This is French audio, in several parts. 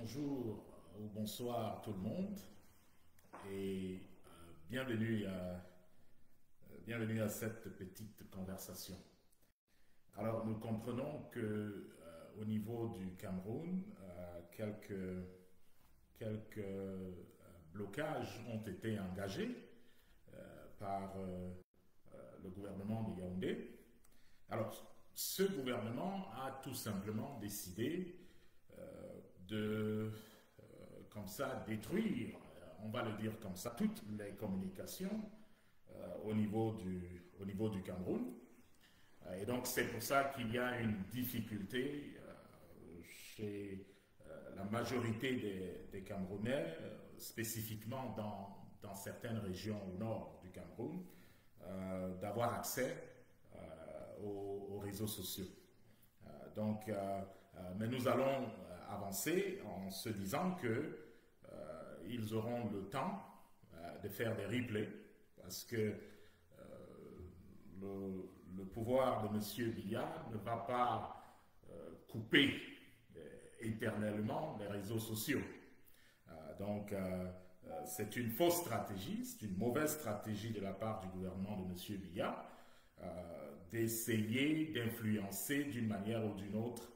bonjour ou bonsoir tout le monde et bienvenue à cette petite conversation. Alors nous comprenons que au niveau du Cameroun, quelques blocages ont été engagés par le gouvernement de Yaoundé. Alors ce gouvernement a tout simplement décidé de, comme ça, détruire, on va le dire comme ça, toutes les communications au niveau du Cameroun. Et donc c'est pour ça qu'il y a une difficulté chez la majorité des Camerounais, spécifiquement dans certaines régions au nord du Cameroun, d'avoir accès aux réseaux sociaux. Mais nous allons avancer en se disant que ils auront le temps de faire des replays parce que le pouvoir de M. Biya ne va pas couper éternellement les réseaux sociaux. C'est une fausse stratégie, c'est une mauvaise stratégie de la part du gouvernement de M. Biya d'essayer d'influencer d'une manière ou d'une autre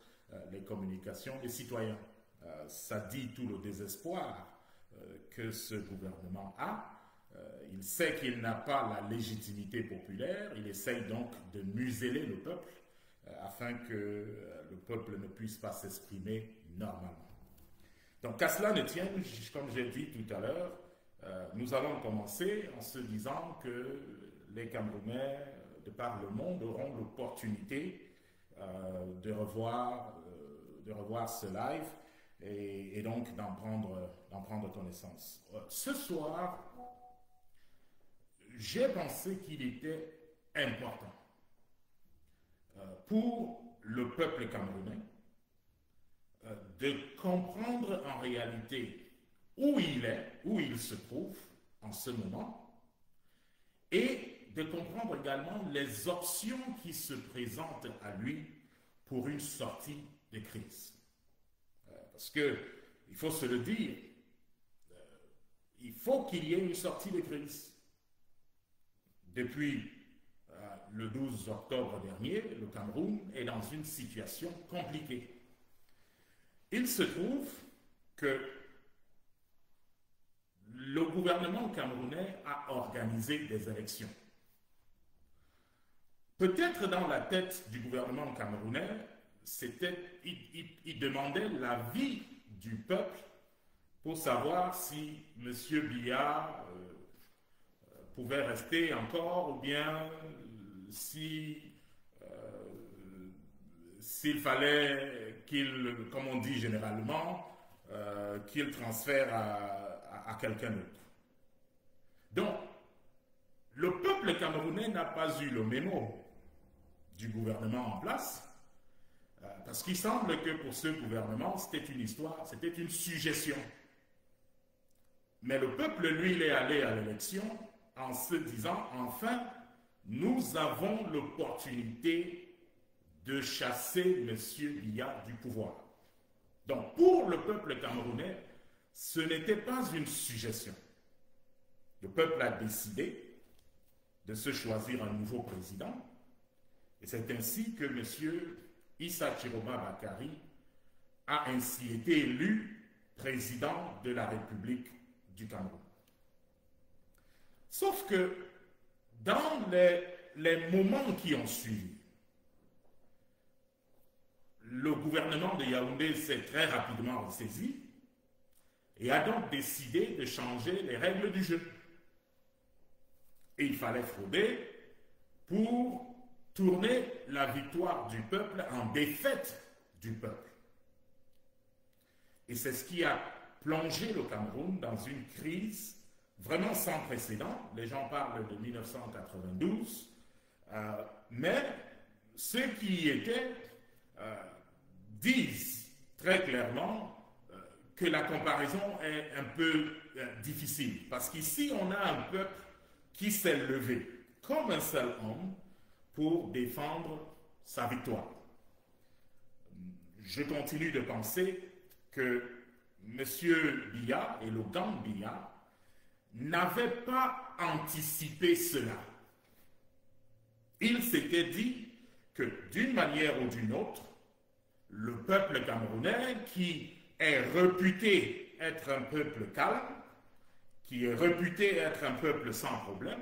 les communications des citoyens. Ça dit tout le désespoir que ce gouvernement a. Il sait qu'il n'a pas la légitimité populaire, il essaye donc de museler le peuple afin que le peuple ne puisse pas s'exprimer normalement. Donc qu'à cela ne tienne, comme j'ai dit tout à l'heure, nous allons commencer en se disant que les Camerounais de par le monde auront l'opportunité de revoir ce live et donc d'en prendre connaissance. Ce soir, j'ai pensé qu'il était important pour le peuple camerounais de comprendre en réalité où il est, où il se trouve en ce moment, et de comprendre également les options qui se présentent à lui pour une sortie de crise. Parce que, il faut se le dire, il faut qu'il y ait une sortie de crise. Depuis le 12 octobre dernier, le Cameroun est dans une situation compliquée. Il se trouve que le gouvernement camerounais a organisé des élections. Peut-être dans la tête du gouvernement camerounais, il demandait l'avis du peuple pour savoir si M. Biya pouvait rester encore ou bien s'il fallait qu'il, comme on dit généralement, qu'il transfère à quelqu'un d'autre. Donc, le peuple camerounais n'a pas eu le mémo du gouvernement en place, parce qu'il semble que pour ce gouvernement, c'était une histoire, c'était une suggestion. Mais le peuple, lui, il est allé à l'élection en se disant, enfin, nous avons l'opportunité de chasser M. Biya du pouvoir. Donc, pour le peuple camerounais, ce n'était pas une suggestion. Le peuple a décidé de se choisir un nouveau président, et c'est ainsi que M. Issa Chiroma Bakary a ainsi été élu président de la République du Cameroun. Sauf que dans les moments qui ont suivi, le gouvernement de Yaoundé s'est très rapidement ressaisi et a donc décidé de changer les règles du jeu. Et il fallait frauder pour tourner la victoire du peuple en défaite du peuple. Et c'est ce qui a plongé le Cameroun dans une crise vraiment sans précédent. Les gens parlent de 1992, mais ceux qui y étaient disent très clairement que la comparaison est un peu difficile. Parce qu'ici, on a un peuple qui s'est levé comme un seul homme pour défendre sa victoire. Je continue de penser que M. Biya et le gang Biya n'avaient pas anticipé cela. Ils s'étaient dit que d'une manière ou d'une autre, le peuple camerounais, qui est réputé être un peuple calme, qui est réputé être un peuple sans problème,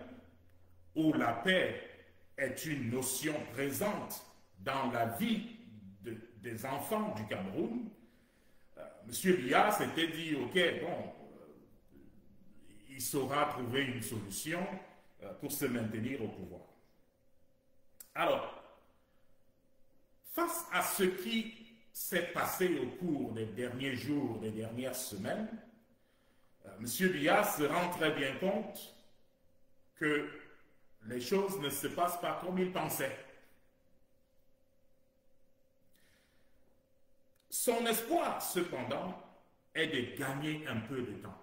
où la paix est une notion présente dans la vie des enfants du Cameroun, M. Biya s'était dit, ok, bon, il saura trouver une solution pour se maintenir au pouvoir. Alors, face à ce qui s'est passé au cours des derniers jours, des dernières semaines, M. Biya se rend très bien compte que les choses ne se passent pas comme il pensait. Son espoir, cependant, est de gagner un peu de temps.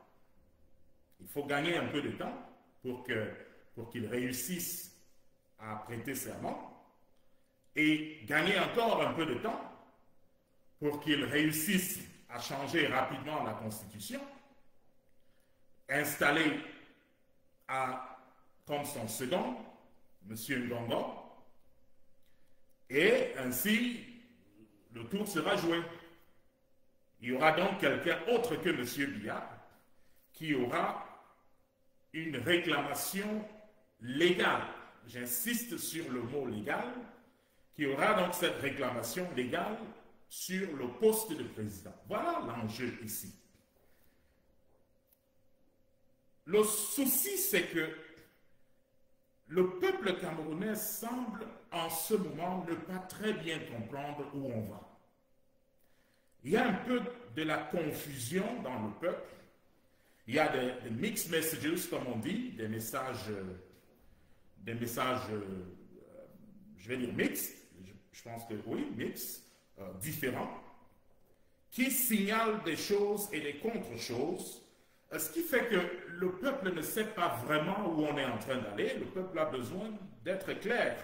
Il faut gagner un peu de temps pour qu'il réussisse à prêter serment et gagner encore un peu de temps pour qu'il réussisse à changer rapidement la Constitution, installer comme son second, M. Ngongo, et ainsi le tour sera joué. Il y aura donc quelqu'un autre que M. Biya qui aura une réclamation légale, j'insiste sur le mot légal, qui aura donc cette réclamation légale sur le poste de président. Voilà l'enjeu ici. Le souci, c'est que le peuple camerounais semble en ce moment ne pas très bien comprendre où on va. Il y a un peu de la confusion dans le peuple. Il y a des mixed messages, comme on dit, des messages, je vais dire mixed, je pense que oui, mixed, différents, qui signalent des choses et des contre-choses, ce qui fait que le peuple ne sait pas vraiment où on est en train d'aller. Le peuple a besoin d'être clair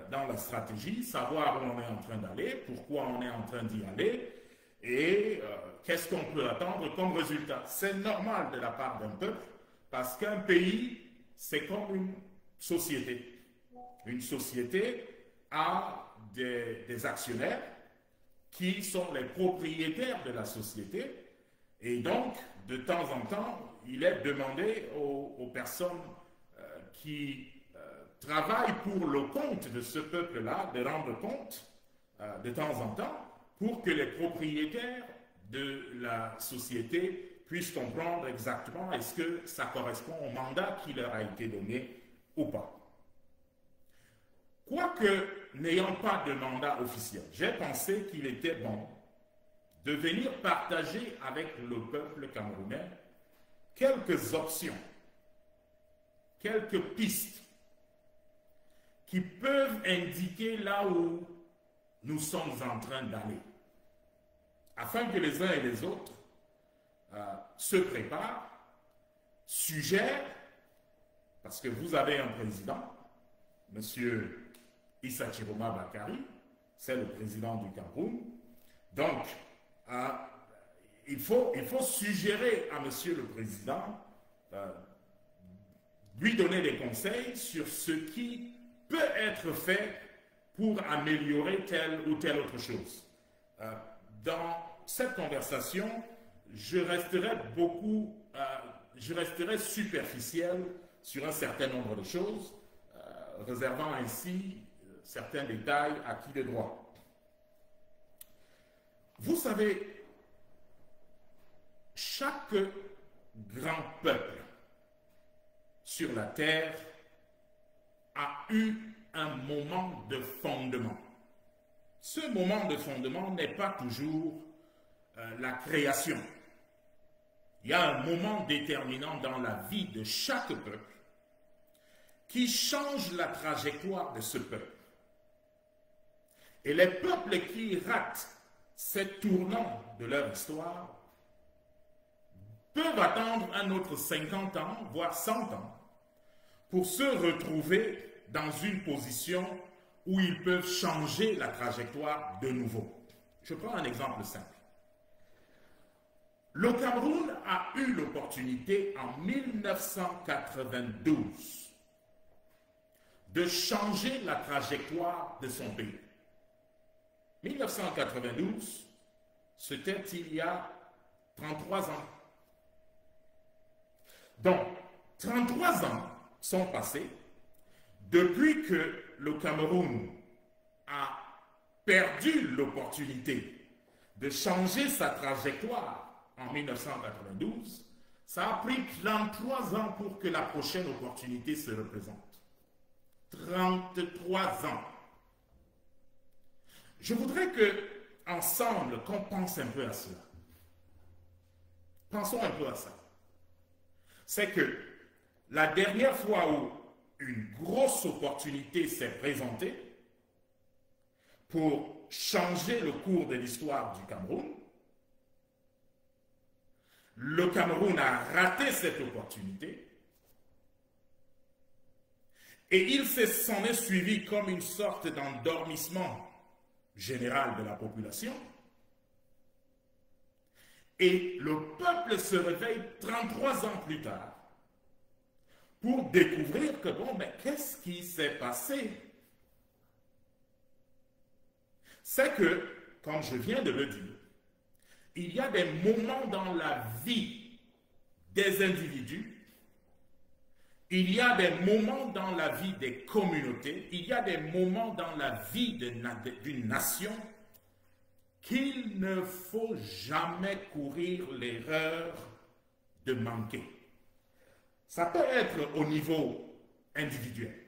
dans la stratégie, savoir où on est en train d'aller, pourquoi on est en train d'y aller, et qu'est-ce qu'on peut attendre comme résultat. C'est normal de la part d'un peuple, parce qu'un pays, c'est comme une société. Une société a des actionnaires qui sont les propriétaires de la société, et donc, de temps en temps, il est demandé aux personnes qui travaillent pour le compte de ce peuple-là de rendre compte de temps en temps, pour que les propriétaires de la société puissent comprendre exactement est-ce que ça correspond au mandat qui leur a été donné ou pas. Quoique n'ayant pas de mandat officiel, j'ai pensé qu'il était bon de venir partager avec le peuple camerounais quelques options, quelques pistes qui peuvent indiquer là où nous sommes en train d'aller, afin que les uns et les autres se préparent, suggèrent, parce que vous avez un président, M. Issa Chiroma Bakari, c'est le président du Cameroun, donc il faut suggérer à M. le Président, lui donner des conseils sur ce qui peut être fait pour améliorer telle ou telle autre chose. Dans cette conversation, je resterai superficiel sur un certain nombre de choses, réservant ainsi certains détails acquis de droit. Vous savez, chaque grand peuple sur la terre a eu un moment de fondement. Ce moment de fondement n'est pas toujours la création. Il y a un moment déterminant dans la vie de chaque peuple qui change la trajectoire de ce peuple. Et les peuples qui ratent ces tournants de leur histoire peuvent attendre un autre 50 ans, voire 100 ans, pour se retrouver dans une position où ils peuvent changer la trajectoire de nouveau. Je prends un exemple simple. le Cameroun a eu l'opportunité en 1992 de changer la trajectoire de son pays. 1992, c'était il y a 33 ans. Donc, 33 ans sont passés depuis que le Cameroun a perdu l'opportunité de changer sa trajectoire en 1992. Ça a pris 33 ans pour que la prochaine opportunité se représente. 33 ans. Je voudrais que, ensemble, qu'on pense un peu à cela. Pensons un peu à ça. C'est que la dernière fois où une grosse opportunité s'est présentée pour changer le cours de l'histoire du Cameroun, le Cameroun a raté cette opportunité et il s'en est suivi comme une sorte d'endormissement général de la population. Et le peuple se réveille 33 ans plus tard pour découvrir que, bon, mais qu'est-ce qui s'est passé? C'est que, comme je viens de le dire, il y a des moments dans la vie des individus, il y a des moments dans la vie des communautés, il y a des moments dans la vie d'une nation qu'il ne faut jamais courir l'erreur de manquer. Ça peut être au niveau individuel.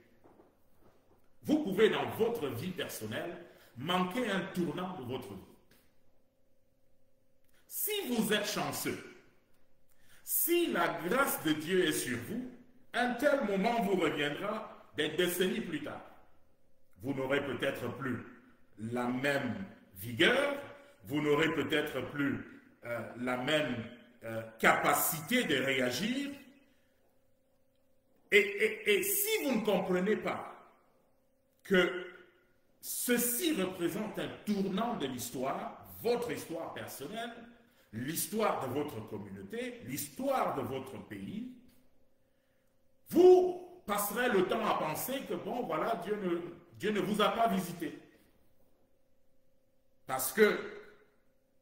Vous pouvez dans votre vie personnelle manquer un tournant de votre vie. Si vous êtes chanceux, si la grâce de Dieu est sur vous, un tel moment vous reviendra des décennies plus tard. Vous n'aurez peut-être plus la même vigueur, vous n'aurez peut-être plus la même capacité de réagir. Et si vous ne comprenez pas que ceci représente un tournant de l'histoire, votre histoire personnelle, l'histoire de votre communauté, l'histoire de votre pays, vous passerez le temps à penser que, bon, voilà, Dieu ne vous a pas visité. Parce que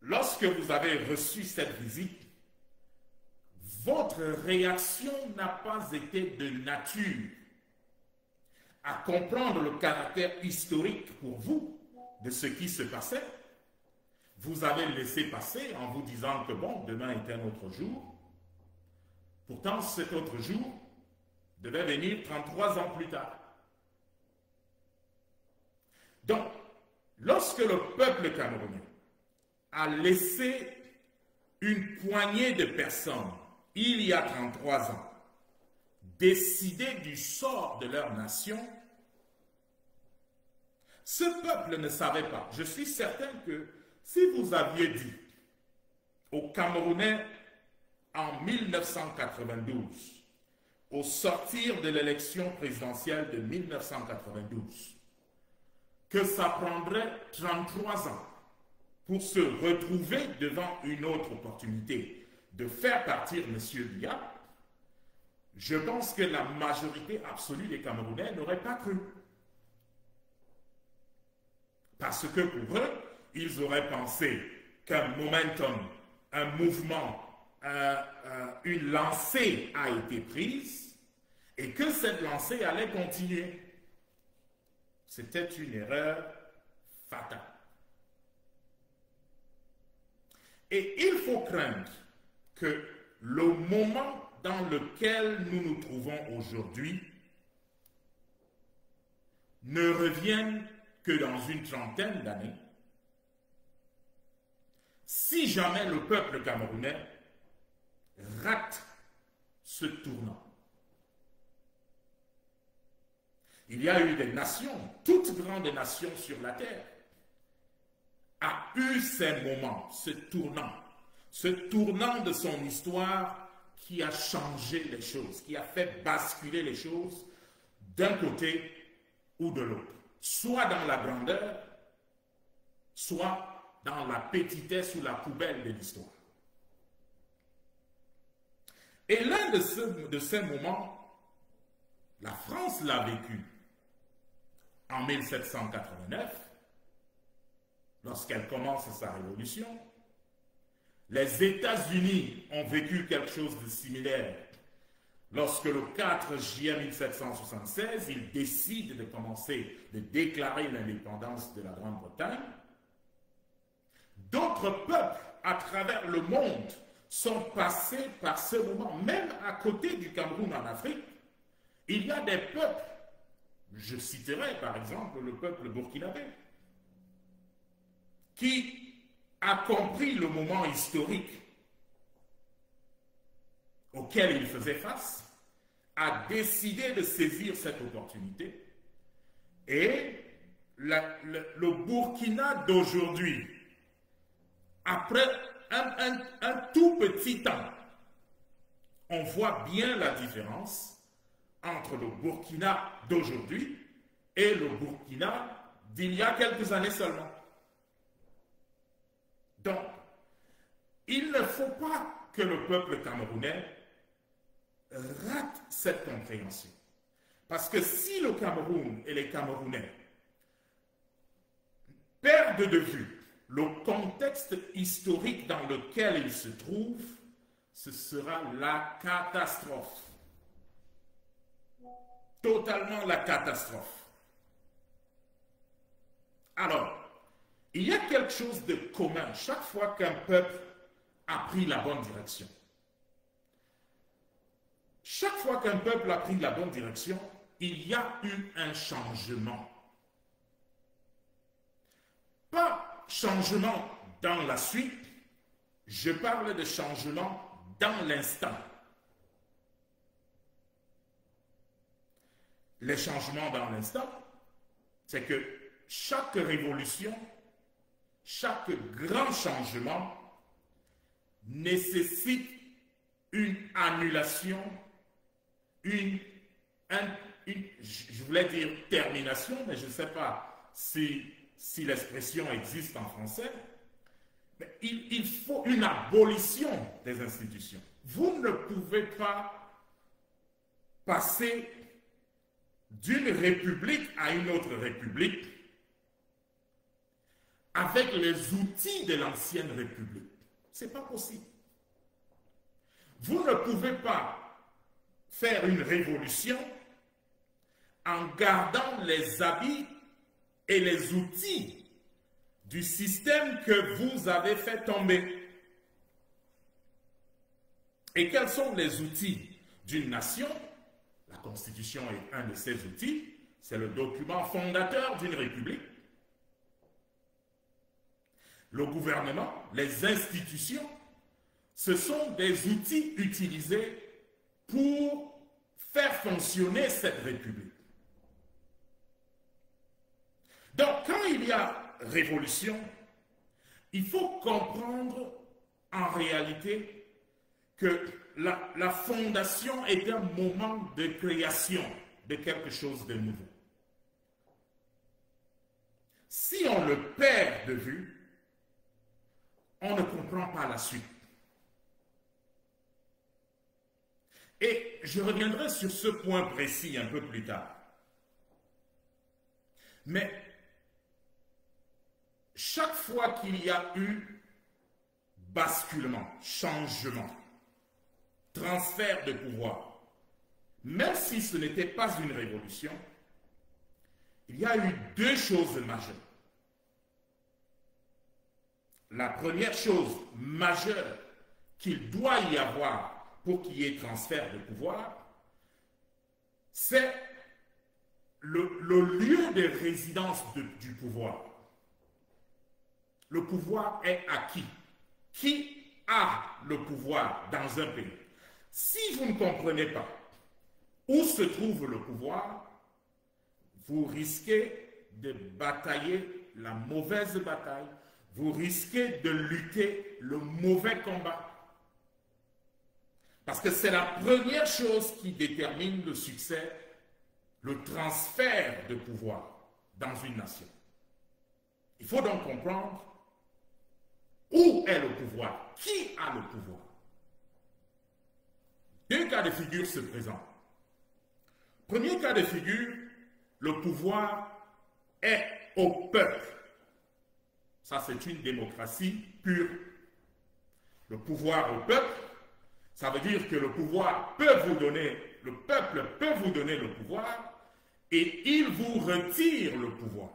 lorsque vous avez reçu cette visite, votre réaction n'a pas été de nature à comprendre le caractère historique pour vous de ce qui se passait. Vous avez laissé passer en vous disant que, bon, demain est un autre jour. Pourtant, cet autre jour devait venir 33 ans plus tard. Donc, lorsque le peuple camerounais a laissé une poignée de personnes, il y a 33 ans, décider du sort de leur nation, ce peuple ne savait pas. Je suis certain que si vous aviez dit aux Camerounais en 1992, au sortir de l'élection présidentielle de 1992, que ça prendrait 33 ans pour se retrouver devant une autre opportunité de faire partir M. Biya, je pense que la majorité absolue des Camerounais n'aurait pas cru. Parce que pour eux, ils auraient pensé qu'un momentum, un mouvement, une lancée a été prise et que cette lancée allait continuer. C'était une erreur fatale. Et il faut craindre que le moment dans lequel nous nous trouvons aujourd'hui ne revienne que dans une trentaine d'années, si jamais le peuple camerounais rate ce tournant. Il y a eu des nations, toutes grandes nations sur la terre, a eu ces moments, ce tournant de son histoire qui a changé les choses, qui a fait basculer les choses d'un côté ou de l'autre, soit dans la grandeur, soit dans la petitesse ou la poubelle de l'histoire. Et l'un de ces moments, la France l'a vécu en 1789, lorsqu'elle commence sa révolution. Les États-Unis ont vécu quelque chose de similaire lorsque le 4 juillet 1776, ils décident de commencer, de déclarer l'indépendance de la Grande-Bretagne. D'autres peuples à travers le monde sont passés par ce moment, même à côté du Cameroun en Afrique. Il y a des peuples, je citerai par exemple le peuple burkinabé, qui a compris le moment historique auquel il faisait face, a décidé de saisir cette opportunité. Et le Burkina d'aujourd'hui, après un tout petit temps, on voit bien la différence entre le Burkina d'aujourd'hui et le Burkina d'il y a quelques années seulement. Donc, il ne faut pas que le peuple camerounais rate cette compréhension. Parce que si le Cameroun et les Camerounais perdent de vue le contexte historique dans lequel ils se trouvent, ce sera la catastrophe. Totalement la catastrophe. Alors, il y a quelque chose de commun chaque fois qu'un peuple a pris la bonne direction. Chaque fois qu'un peuple a pris la bonne direction, il y a eu un changement. Pas changement dans la suite, je parle de changement dans l'instant. Les changements dans l'instant, c'est que chaque révolution, chaque grand changement nécessite une annulation, je voulais dire termination, mais je ne sais pas si l'expression existe en français, mais il faut une abolition des institutions. Vous ne pouvez pas passer d'une république à une autre république avec les outils de l'ancienne république. Ce n'est pas possible. Vous ne pouvez pas faire une révolution en gardant les habits et les outils du système que vous avez fait tomber. Et quels sont les outils d'une nation? La Constitution est un de ces outils. C'est le document fondateur d'une république. Le gouvernement, les institutions, ce sont des outils utilisés pour faire fonctionner cette république. Donc, quand il y a révolution, il faut comprendre en réalité que la fondation est un moment de création de quelque chose de nouveau. Si on le perd de vue, on ne comprend pas la suite. Et je reviendrai sur ce point précis un peu plus tard. Mais chaque fois qu'il y a eu basculement, changement, transfert de pouvoir, même si ce n'était pas une révolution, il y a eu deux choses majeures. La première chose majeure qu'il doit y avoir pour qu'il y ait transfert de pouvoir, c'est le lieu de résidence du pouvoir. Le pouvoir est acquis. Qui a le pouvoir dans un pays? Si vous ne comprenez pas où se trouve le pouvoir, vous risquez de batailler la mauvaise bataille, vous risquez de lutter le mauvais combat. Parce que c'est la première chose qui détermine le succès, le transfert de pouvoir dans une nation. Il faut donc comprendre où est le pouvoir, qui a le pouvoir. deux cas de figure se présentent. Premier cas de figure, le pouvoir est au peuple. Ça, c'est une démocratie pure. Le pouvoir au peuple, ça veut dire que le pouvoir peut vous donner, le peuple peut vous donner le pouvoir et il vous retire le pouvoir.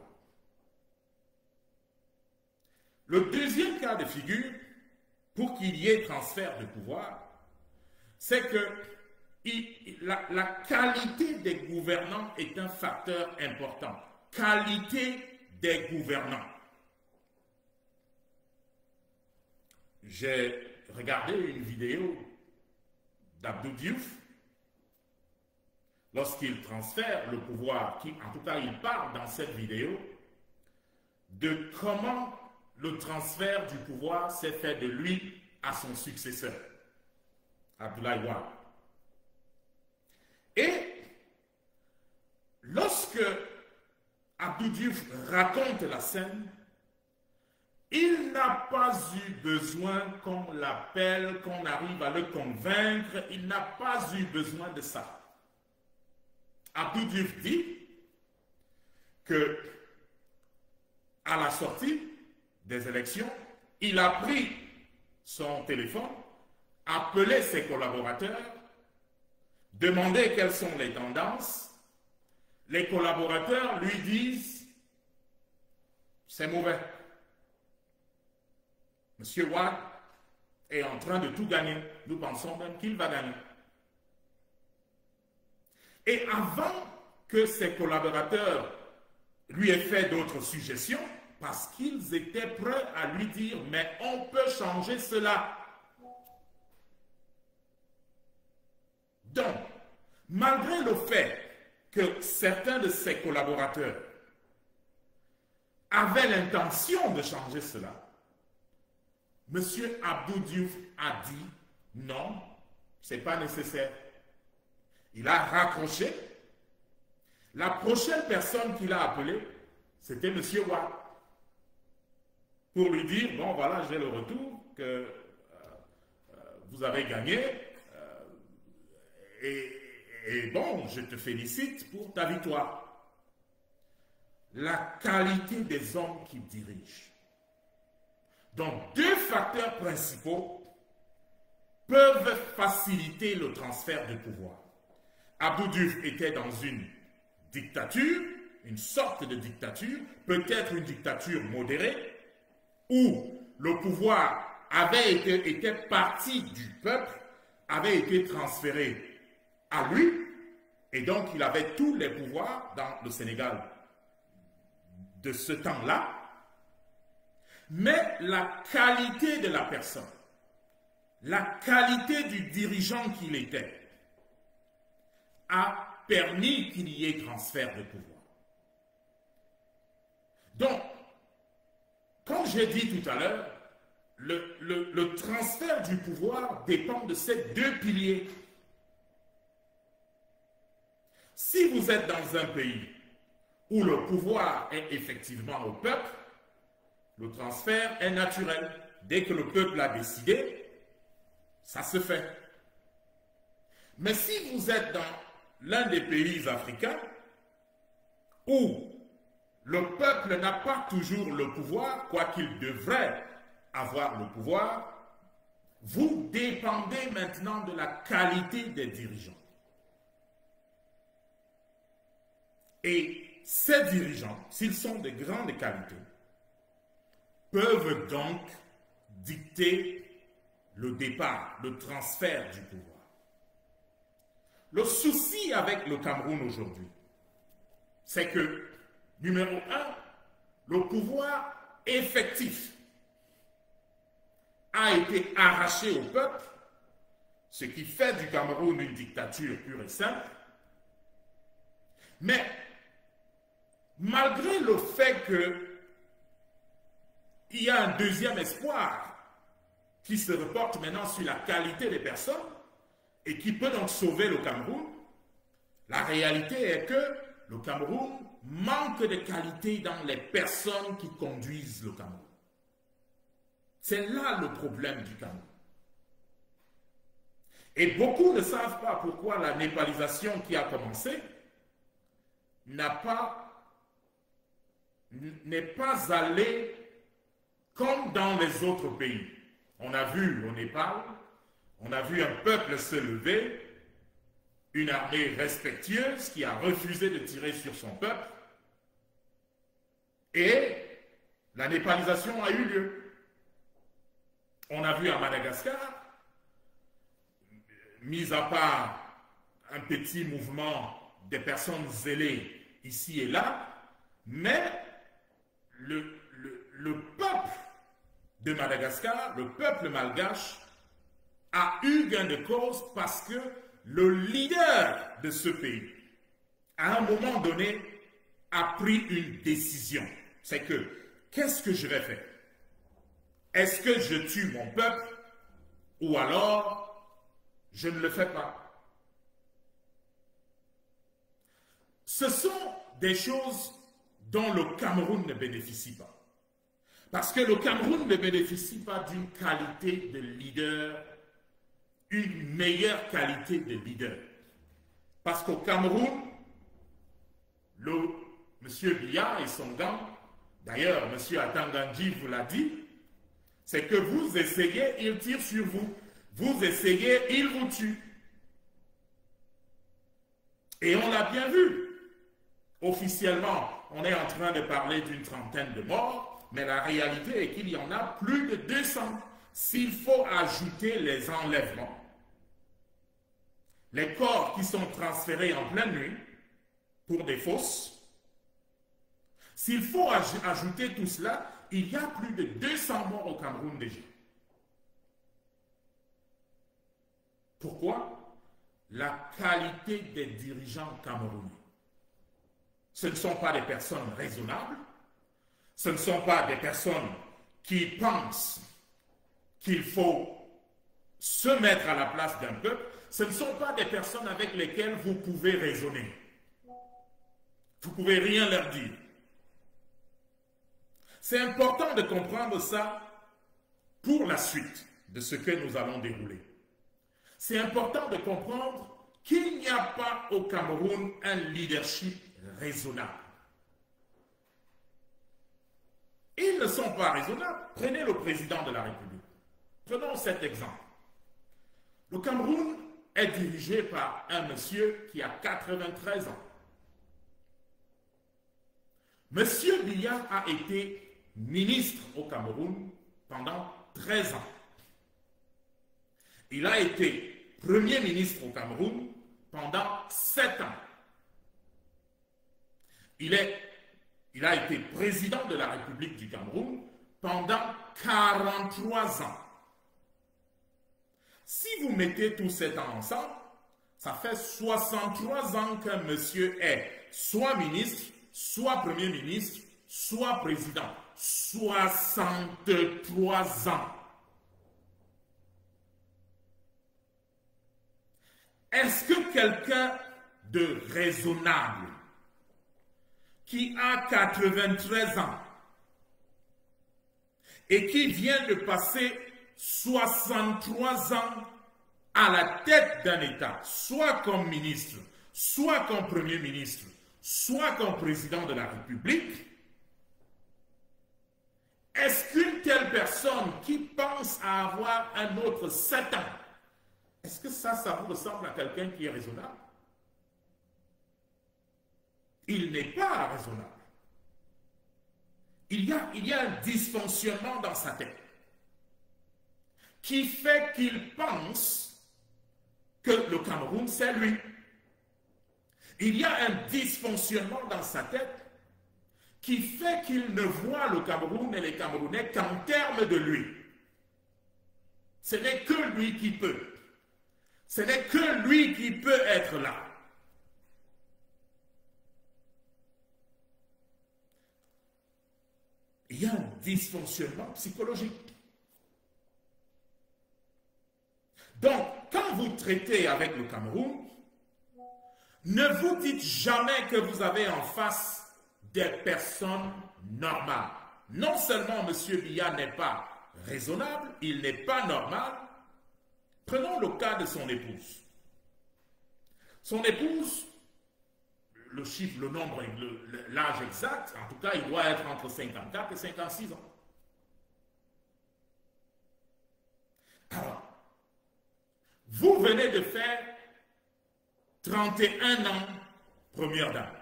Le deuxième cas de figure, pour qu'il y ait transfert de pouvoir, c'est que la qualité des gouvernants est un facteur important. Qualité des gouvernants. J'ai regardé une vidéo d'Abdou Diouf lorsqu'il transfère le pouvoir, en tout cas il parle dans cette vidéo de comment le transfert du pouvoir s'est fait de lui à son successeur, Abdoulaye Wade. Et lorsque Abdou Diouf raconte la scène, il n'a pas eu besoin qu'on l'appelle, qu'on arrive à le convaincre, il n'a pas eu besoin de ça. Abdou Diouf dit que à la sortie des élections, il a pris son téléphone, appelé ses collaborateurs, demandé quelles sont les tendances. Les collaborateurs lui disent « c'est mauvais. Monsieur Wade est en train de tout gagner. Nous pensons même qu'il va gagner. » Et avant que ses collaborateurs lui aient fait d'autres suggestions, parce qu'ils étaient prêts à lui dire « mais on peut changer cela ». Donc, malgré le fait que certains de ses collaborateurs avaient l'intention de changer cela, M. Abdou Diouf a dit non, ce n'est pas nécessaire. Il a raccroché. La prochaine personne qu'il a appelée, c'était M. Wade. Pour lui dire, bon voilà, j'ai le retour, que vous avez gagné, et bon, je te félicite pour ta victoire. La qualité des hommes qui dirigent. Donc, deux facteurs principaux peuvent faciliter le transfert de pouvoir. Abdou Diouf était dans une dictature, une sorte de dictature, peut-être une dictature modérée, où le pouvoir était parti du peuple, avait été transféré à lui, et donc il avait tous les pouvoirs dans le Sénégal de ce temps-là. Mais la qualité de la personne, la qualité du dirigeant qu'il était, a permis qu'il y ait transfert de pouvoir. Donc, comme j'ai dit tout à l'heure, le transfert du pouvoir dépend de ces deux piliers. Si vous êtes dans un pays où le pouvoir est effectivement au peuple, le transfert est naturel. Dès que le peuple a décidé, ça se fait. Mais si vous êtes dans l'un des pays africains où le peuple n'a pas toujours le pouvoir, quoiqu'il devrait avoir le pouvoir, vous dépendez maintenant de la qualité des dirigeants. Et ces dirigeants, s'ils sont de grande qualité, peuvent donc dicter le départ, le transfert du pouvoir. Le souci avec le Cameroun aujourd'hui, c'est que, numéro un, le pouvoir effectif a été arraché au peuple, ce qui fait du Cameroun une dictature pure et simple. Mais, malgré le fait qu'il y a un deuxième espoir qui se reporte maintenant sur la qualité des personnes et qui peut donc sauver le Cameroun, la réalité est que le Cameroun manque de qualité dans les personnes qui conduisent le Cameroun. C'est là le problème du Cameroun. Et beaucoup ne savent pas pourquoi la népalisation qui a commencé n'est pas allée comme dans les autres pays. On a vu au Népal, on a vu un peuple se lever, une armée respectueuse qui a refusé de tirer sur son peuple, et la népalisation a eu lieu. On a vu à Madagascar, mis à part un petit mouvement des personnes zélées ici et là, mais le peuple de Madagascar, le peuple malgache, a eu gain de cause parce que le leader de ce pays, à un moment donné, a pris une décision. C'est que, qu'est-ce que je vais faire? Est-ce que je tue mon peuple ou alors je ne le fais pas? Ce sont des choses dont le Cameroun ne bénéficie pas. Parce que le Cameroun ne bénéficie pas d'une qualité de leader, une meilleure qualité de leader. Parce qu'au Cameroun, M. Biya et son gang, d'ailleurs, M. Atangandji vous l'a dit, c'est que vous essayez, il tire sur vous. Vous essayez, il vous tue. Et on l'a bien vu. Officiellement, on est en train de parler d'une trentaine de morts, mais la réalité est qu'il y en a plus de 200. S'il faut ajouter les enlèvements, les corps qui sont transférés en pleine nuit pour des fosses, s'il faut ajouter tout cela, il y a plus de 200 morts au Cameroun déjà. Pourquoi? La qualité des dirigeants camerounais. Ce ne sont pas des personnes raisonnables, ce ne sont pas des personnes qui pensent qu'il faut se mettre à la place d'un peuple, ce ne sont pas des personnes avec lesquelles vous pouvez raisonner. Vous ne pouvez rien leur dire. C'est important de comprendre ça pour la suite de ce que nous allons dérouler. C'est important de comprendre qu'il n'y a pas au Cameroun un leadership raisonnable. Ils ne sont pas raisonnables. Prenez le président de la République. Prenons cet exemple. Le Cameroun est dirigé par un monsieur qui a 93 ans. Monsieur Biya a été ministre au Cameroun pendant 13 ans. Il a été Premier ministre au Cameroun pendant 7 ans. Il a été président de la République du Cameroun pendant 43 ans. Si vous mettez tous ces temps ensemble, ça fait 63 ans qu'un monsieur est soit ministre, soit Premier ministre, soit président. 63 ans. Est-ce que quelqu'un de raisonnable qui a 93 ans et qui vient de passer 63 ans à la tête d'un État, soit comme ministre, soit comme Premier ministre, soit comme président de la République, est-ce qu'une telle personne qui pense à avoir un autre 7 ans, est-ce que ça vous ressemble à quelqu'un qui est raisonnable? Il n'est pas raisonnable. Il y a un dysfonctionnement dans sa tête qui fait qu'il pense que le Cameroun, c'est lui. Il y a un dysfonctionnement dans sa tête qui fait qu'il ne voit le Cameroun et les Camerounais qu'en termes de lui. Ce n'est que lui qui peut. Ce n'est que lui qui peut être là. Il y a un dysfonctionnement psychologique. Donc, quand vous traitez avec le Cameroun, ne vous dites jamais que vous avez en face des personnes normales. Non seulement M. Biya n'est pas raisonnable, il n'est pas normal, Prenons le cas de son épouse. Son épouse, le chiffre, le nombre, l'âge exact, en tout cas, il doit être entre 54 et 56 ans. Alors, vous venez de faire 31 ans, première dame.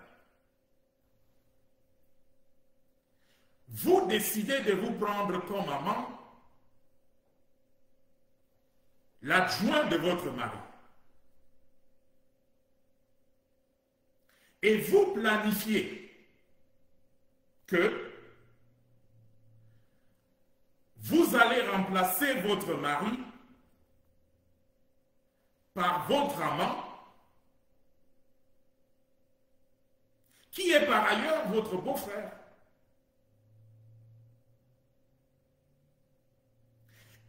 Vous décidez de vous prendre comme amant l'adjoint de votre mari. Et vous planifiez que vous allez remplacer votre mari par votre amant, qui est par ailleurs votre beau-frère.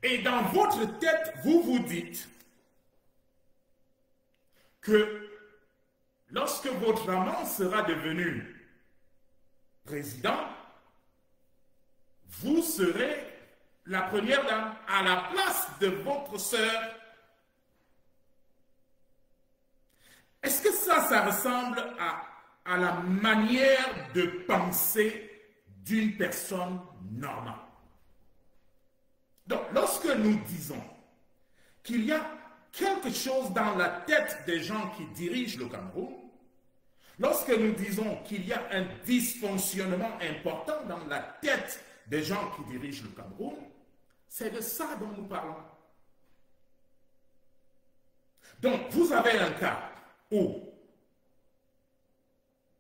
Et dans votre tête, vous vous dites que lorsque votre amant sera devenu président, vous serez la première dame à la place de votre sœur. Est-ce que ça ressemble à la manière de penser d'une personne normale? Donc, lorsque nous disons qu'il y a quelque chose dans la tête des gens qui dirigent le Cameroun, lorsque nous disons qu'il y a un dysfonctionnement important dans la tête des gens qui dirigent le Cameroun, c'est de ça dont nous parlons. Donc, vous avez un cas où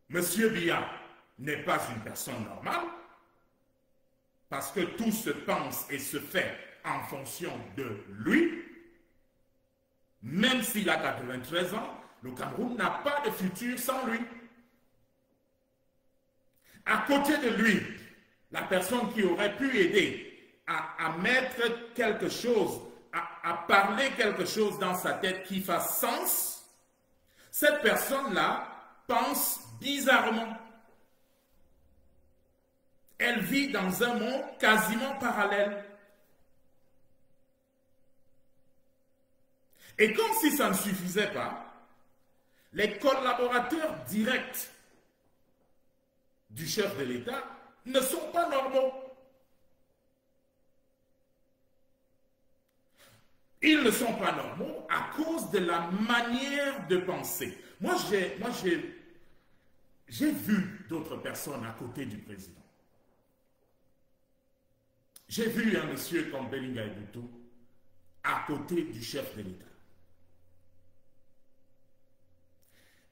M. Biya n'est pas une personne normale, parce que tout se pense et se fait en fonction de lui. Même s'il a 93 ans, le Cameroun n'a pas de futur sans lui. À côté de lui, la personne qui aurait pu aider à mettre quelque chose, à parler quelque chose dans sa tête qui fasse sens, cette personne-là pense bizarrement. Elle vit dans un monde quasiment parallèle. Et comme si ça ne suffisait pas, les collaborateurs directs du chef de l'État ne sont pas normaux. Ils ne sont pas normaux à cause de la manière de penser. Moi, j'ai vu d'autres personnes à côté du président. J'ai vu un monsieur comme Belinga Eboutou à côté du chef de l'État.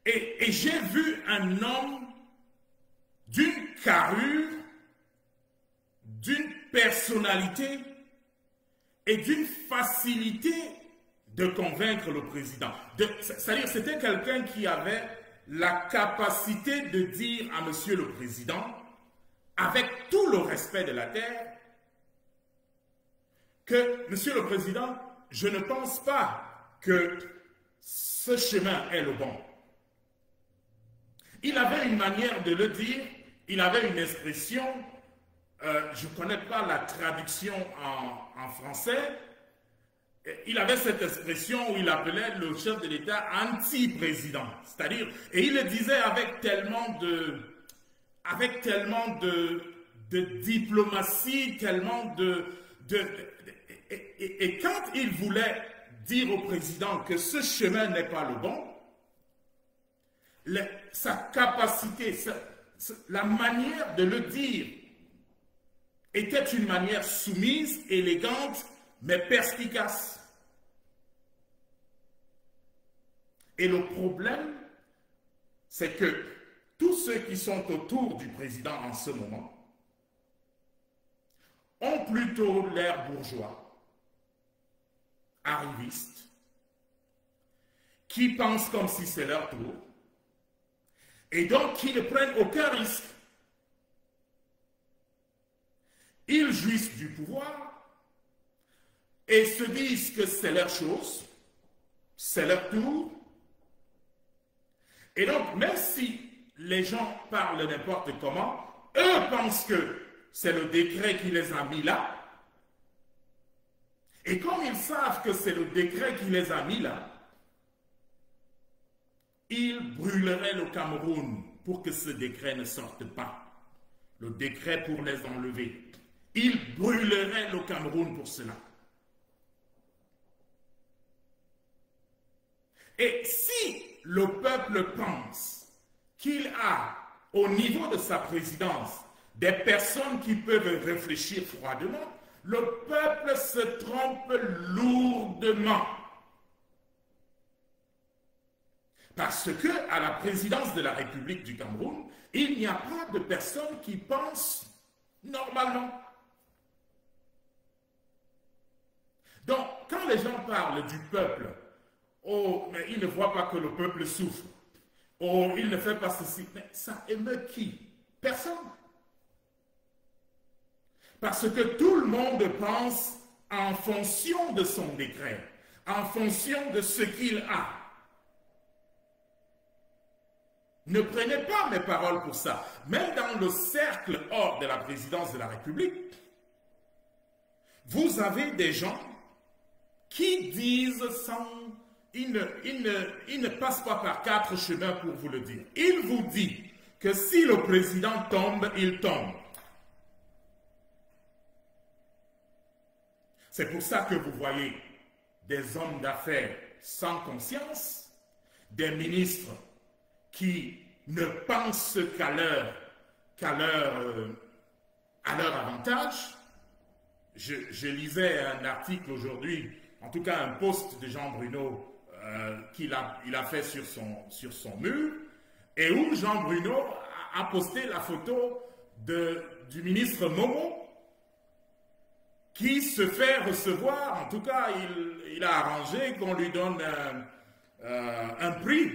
Et j'ai vu un homme d'une carrure, d'une personnalité et d'une facilité de convaincre le président. C'est-à-dire c'était quelqu'un qui avait la capacité de dire à monsieur le président, avec tout le respect de la terre, que, monsieur le président, je ne pense pas que ce chemin est le bon. Il avait une manière de le dire, il avait une expression, je ne connais pas la traduction en français, il avait cette expression où il appelait le chef de l'État anti-président, c'est-à-dire, et il le disait avec tellement de diplomatie, tellement et quand il voulait dire au président que ce chemin n'est pas le bon, sa capacité, la manière de le dire était une manière soumise, élégante, mais perspicace. Et le problème, c'est que tous ceux qui sont autour du président en ce moment ont plutôt l'air bourgeois, arrivistes, qui pensent comme si c'est leur tour, et donc qui ne prennent aucun risque. Ils jouissent du pouvoir et se disent que c'est leur chose, c'est leur tour. Et donc, même si les gens parlent n'importe comment, eux pensent que c'est le décret qui les a mis là. Et comme ils savent que c'est le décret qui les a mis là, ils brûleraient le Cameroun pour que ce décret ne sorte pas. Le décret pour les enlever. Ils brûleraient le Cameroun pour cela. Et si le peuple pense qu'il a, au niveau de sa présidence, des personnes qui peuvent réfléchir froidement, le peuple se trompe lourdement. Parce que à la présidence de la République du Cameroun, il n'y a pas de personnes qui pensent normalement. Donc, quand les gens parlent du peuple, oh, mais ils ne voient pas que le peuple souffre. Oh, il ne fait pas ceci. Mais ça émeut qui? Personne. Parce que tout le monde pense en fonction de son décret, en fonction de ce qu'il a. Ne prenez pas mes paroles pour ça. Même dans le cercle hors de la présidence de la République, vous avez des gens qui disent sans... Ils ne passent pas par 4 chemins pour vous le dire. Il vous dit que si le président tombe, il tombe. C'est pour ça que vous voyez des hommes d'affaires sans conscience, des ministres qui ne pensent qu'à leur avantage. Je lisais un article aujourd'hui, en tout cas un post de Jean Bruno qu'il a fait sur son mur, et où Jean Bruno a posté la photo du ministre Momo, qui se fait recevoir, en tout cas il a arrangé qu'on lui donne un prix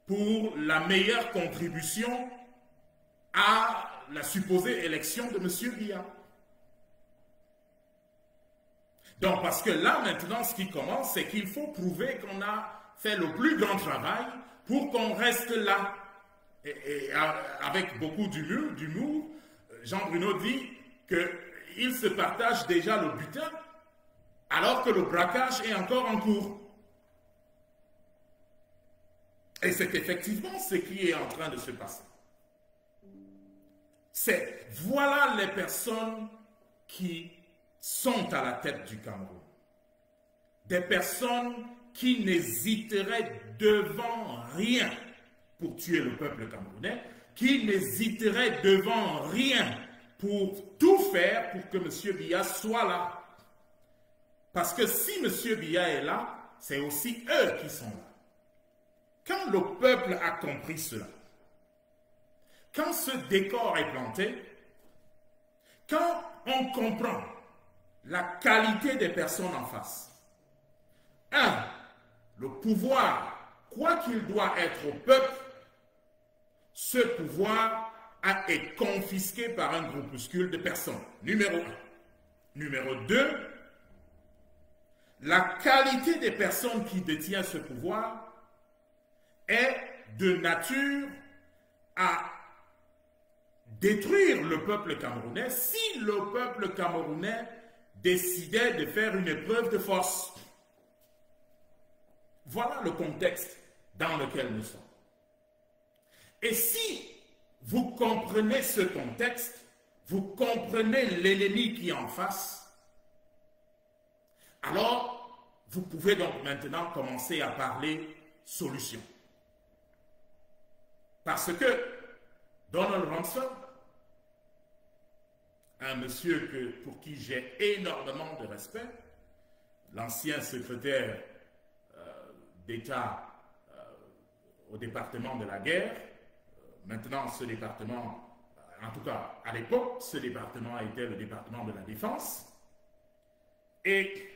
pour la meilleure contribution à la supposée élection de M. Biya. Donc, parce que là, maintenant, ce qui commence, c'est qu'il faut prouver qu'on a fait le plus grand travail pour qu'on reste là. Et avec beaucoup d'humour, Jean Bruno dit qu'il se partage déjà le butin, alors que le braquage est encore en cours. Et c'est effectivement ce qui est en train de se passer. Voilà les personnes qui sont à la tête du Cameroun. Des personnes qui n'hésiteraient devant rien pour tuer le peuple camerounais, qui n'hésiteraient devant rien pour tout faire pour que M. Biya soit là. Parce que si M. Biya est là, c'est aussi eux qui sont là. Quand le peuple a compris cela, quand ce décor est planté, quand on comprend la qualité des personnes en face, le pouvoir, quoi qu'il doit être au peuple, ce pouvoir est confisqué par un groupuscule de personnes. Numéro 1. Numéro 2, la qualité des personnes qui détiennent ce pouvoir est de nature à détruire le peuple camerounais si le peuple camerounais décidait de faire une épreuve de force. Voilà le contexte dans lequel nous sommes. Et si vous comprenez ce contexte, vous comprenez l'ennemi qui est en face, alors vous pouvez donc maintenant commencer à parler solution. Parce que Donald Rumsfeld, un monsieur pour qui j'ai énormément de respect, l'ancien secrétaire d'État au département de la guerre, maintenant ce département, en tout cas à l'époque, ce département était le département de la défense, et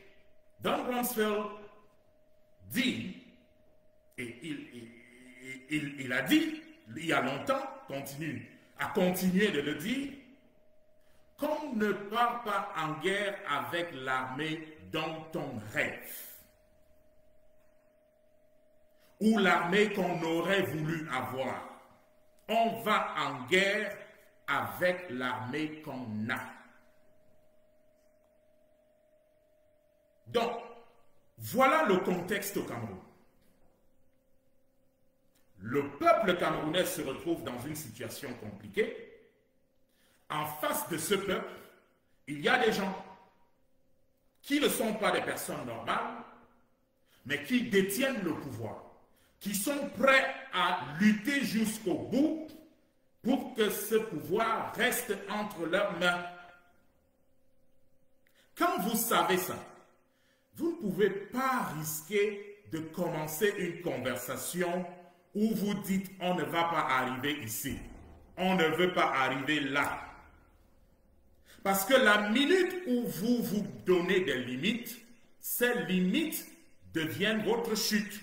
Donald Rumsfeld dit, et il a dit, il y a longtemps, a continué de le dire, qu'on ne part pas en guerre avec l'armée dont on rêve, ou l'armée qu'on aurait voulu avoir. On va en guerre avec l'armée qu'on a. Donc, voilà le contexte au Cameroun. Le peuple camerounais se retrouve dans une situation compliquée. En face de ce peuple, il y a des gens qui ne sont pas des personnes normales, mais qui détiennent le pouvoir, qui sont prêts à lutter jusqu'au bout pour que ce pouvoir reste entre leurs mains. Quand vous savez ça, vous ne pouvez pas risquer de commencer une conversation où vous dites « on ne va pas arriver ici, on ne veut pas arriver là ». Parce que la minute où vous vous donnez des limites, ces limites deviennent votre chute.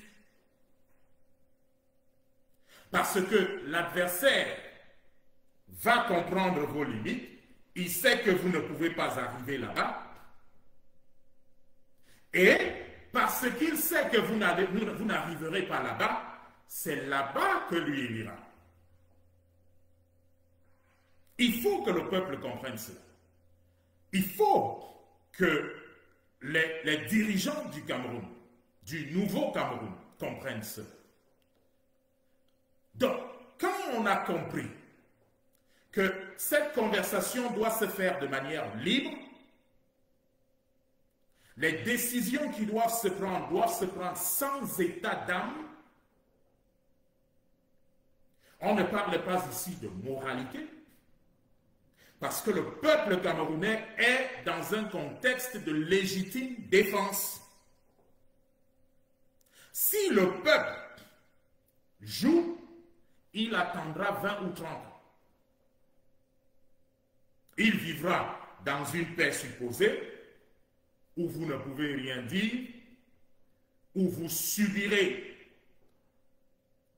Parce que l'adversaire va comprendre vos limites, il sait que vous ne pouvez pas arriver là-bas, et parce qu'il sait que vous n'arriverez pas là-bas, c'est là-bas que lui il ira. Il faut que le peuple comprenne cela. Il faut que les dirigeants du Cameroun, du nouveau Cameroun, comprennent cela. Donc, quand on a compris que cette conversation doit se faire de manière libre, les décisions qui doivent se prendre sans état d'âme. On ne parle pas ici de moralité, parce que le peuple camerounais est dans un contexte de légitime défense. Si le peuple joue, il attendra 20 ou 30 ans. Il vivra dans une paix supposée, où vous ne pouvez rien dire, où vous subirez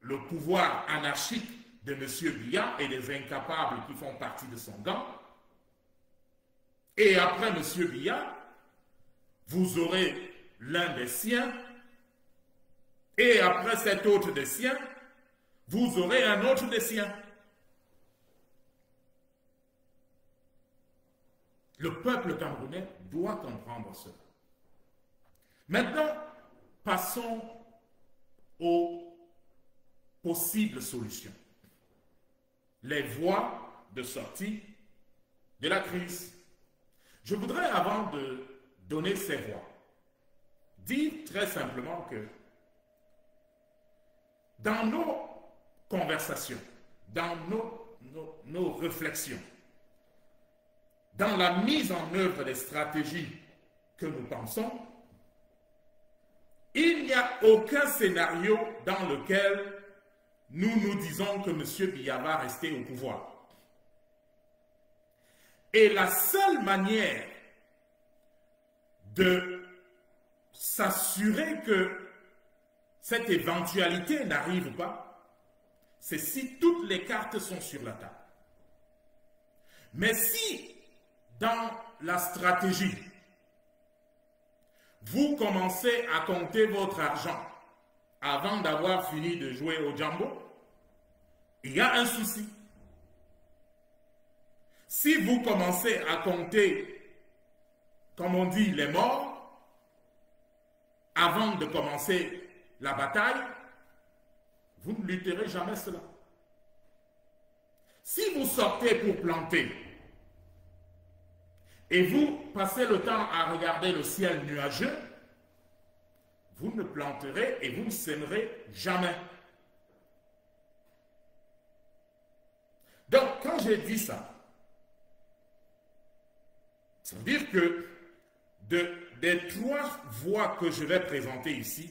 le pouvoir anarchique de M. Biya et des incapables qui font partie de son gang. Et après M. Biya, vous aurez l'un des siens, et après cet autre des siens, vous aurez un autre des siens. Le peuple camerounais doit comprendre cela. Maintenant, passons aux possibles solutions. Les voies de sortie de la crise. Je voudrais, avant de donner ces voies, dire très simplement que dans nos conversations, dans nos réflexions, dans la mise en œuvre des stratégies que nous pensons, il n'y a aucun scénario dans lequel nous nous disons que M. Biya va rester au pouvoir. Et la seule manière de s'assurer que cette éventualité n'arrive pas, c'est si toutes les cartes sont sur la table. Mais si, dans la stratégie, vous commencez à compter votre argent avant d'avoir fini de jouer au Jambo, il y a un souci. Si vous commencez à compter, comme on dit, les morts, avant de commencer la bataille, vous ne lutterez jamais cela. Si vous sortez pour planter, et vous passez le temps à regarder le ciel nuageux, vous ne planterez et vous ne sèmerez jamais. Donc, quand j'ai dit ça, ça veut dire que des trois voies que je vais présenter ici,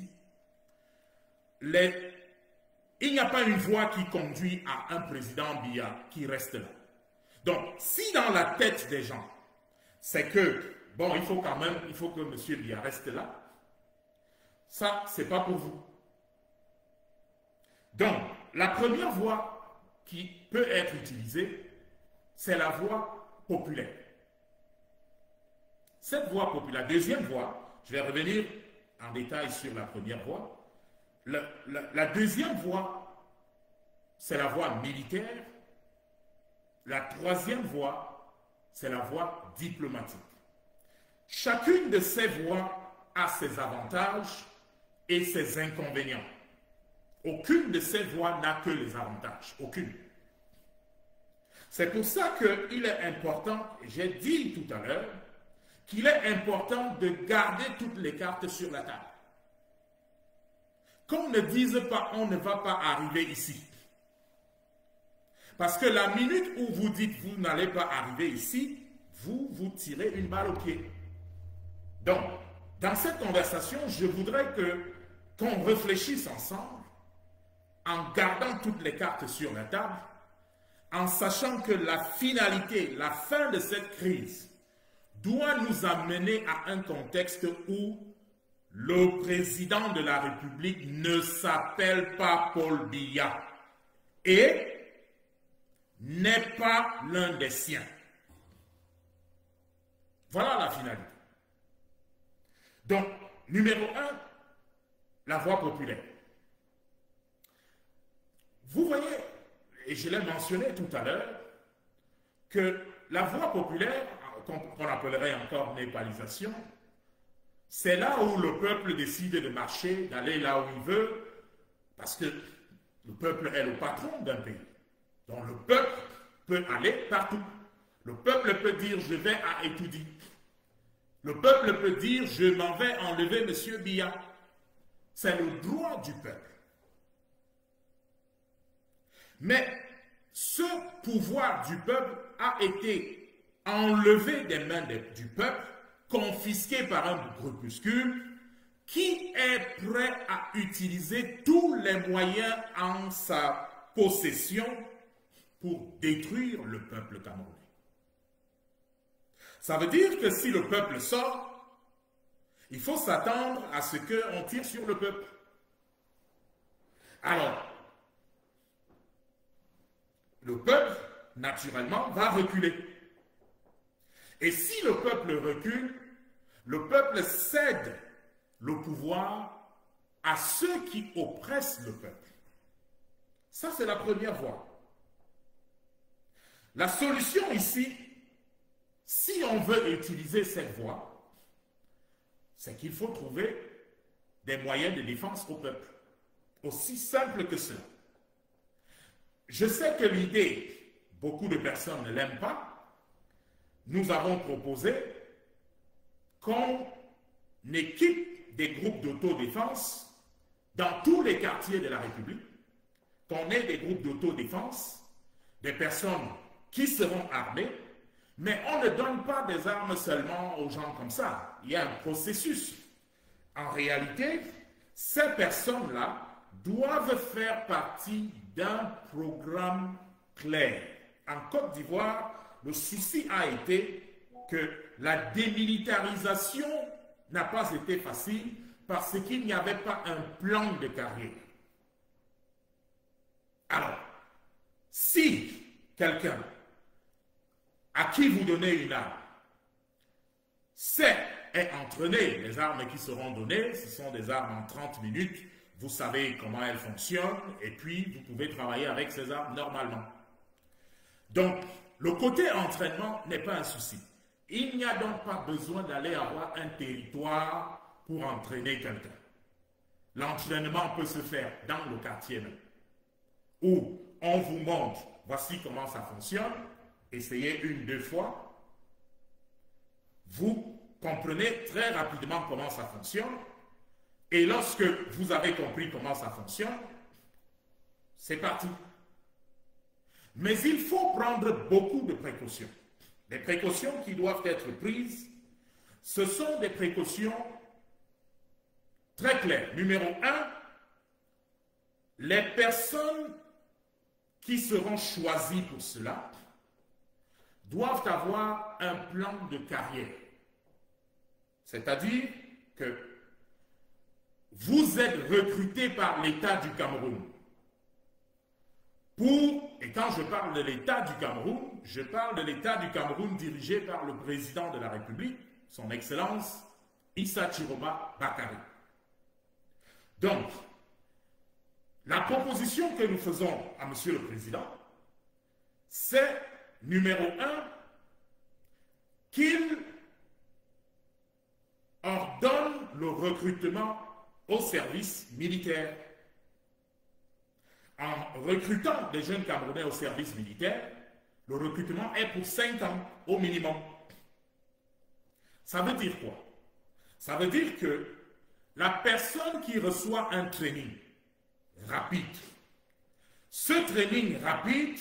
il n'y a pas une voie qui conduit à un président Biya qui reste là. Donc, si dans la tête des gens, c'est que, bon, il faut que M. Biya reste là, ça, ce n'est pas pour vous. Donc, la première voie qui peut être utilisée, c'est la voie populaire. Cette voie populaire, la deuxième voie, je vais revenir en détail sur la première voie. La deuxième voie, c'est la voie militaire. La troisième voie, c'est la voie diplomatique. Chacune de ces voies a ses avantages et ses inconvénients. Aucune de ces voies n'a que les avantages, aucune. C'est pour ça qu'il est important, j'ai dit tout à l'heure, qu'il est important de garder toutes les cartes sur la table. Qu'on ne dise pas, on ne va pas arriver ici. Parce que la minute où vous dites, vous n'allez pas arriver ici, vous tirez une balle au pied. Donc, dans cette conversation, je voudrais qu'on réfléchisse ensemble, en gardant toutes les cartes sur la table, en sachant que la finalité, la fin de cette crise, doit nous amener à un contexte où le président de la République ne s'appelle pas Paul Biya et n'est pas l'un des siens. Voilà la finalité. Donc, numéro 1, la voix populaire. Vous voyez, et je l'ai mentionné tout à l'heure, que la voix populaire, qu'on appellerait encore népalisation, c'est là où le peuple décide de marcher, d'aller là où il veut, parce que le peuple est le patron d'un pays. Donc le peuple peut aller partout. Le peuple peut dire « je vais à Etoudi ». Le peuple peut dire « je m'en vais enlever M. Biya ». C'est le droit du peuple. Mais ce pouvoir du peuple a été enlevé des mains du peuple, confisqué par un groupuscule qui est prêt à utiliser tous les moyens en sa possession pour détruire le peuple camerounais. Ça veut dire que si le peuple sort, il faut s'attendre à ce qu'on tire sur le peuple. Alors, le peuple, naturellement, va reculer. Et si le peuple recule, le peuple cède le pouvoir à ceux qui oppressent le peuple. Ça, c'est la première voie. La solution ici, si on veut utiliser cette voie, c'est qu'il faut trouver des moyens de défense au peuple. Aussi simple que cela. Je sais que l'idée, beaucoup de personnes ne l'aiment pas. Nous avons proposé qu'on équipe des groupes d'autodéfense dans tous les quartiers de la République, qu'on ait des groupes d'autodéfense, des personnes qui seront armées, mais on ne donne pas des armes seulement aux gens comme ça. Il y a un processus. En réalité, ces personnes-là doivent faire partie d'un programme clair. En Côte d'Ivoire, le souci a été que la démilitarisation n'a pas été facile parce qu'il n'y avait pas un plan de carrière. Alors, si quelqu'un à qui vous donnez une arme est entraîné, les armes qui seront données, ce sont des armes en 30 minutes, vous savez comment elles fonctionnent et puis vous pouvez travailler avec ces armes normalement. Donc, le côté entraînement n'est pas un souci. Il n'y a donc pas besoin d'aller avoir un territoire pour entraîner quelqu'un. L'entraînement peut se faire dans le quartier même, où on vous montre, voici comment ça fonctionne, essayez une, deux fois, vous comprenez très rapidement comment ça fonctionne, et lorsque vous avez compris comment ça fonctionne, c'est parti. Mais il faut prendre beaucoup de précautions. Les précautions qui doivent être prises, ce sont des précautions très claires. Numéro 1, les personnes qui seront choisies pour cela doivent avoir un plan de carrière. C'est-à-dire que vous êtes recruté par l'État du Cameroun. Et quand je parle de l'État du Cameroun, je parle de l'État du Cameroun dirigé par le président de la République, son Excellence Issa Chiroma Bakary. Donc, la proposition que nous faisons à Monsieur le Président, c'est, numéro 1, qu'il ordonne le recrutement au service militaire. En recrutant des jeunes Camerounais au service militaire, le recrutement est pour 5 ans au minimum. Ça veut dire quoi? Ça veut dire que la personne qui reçoit un training rapide, ce training rapide,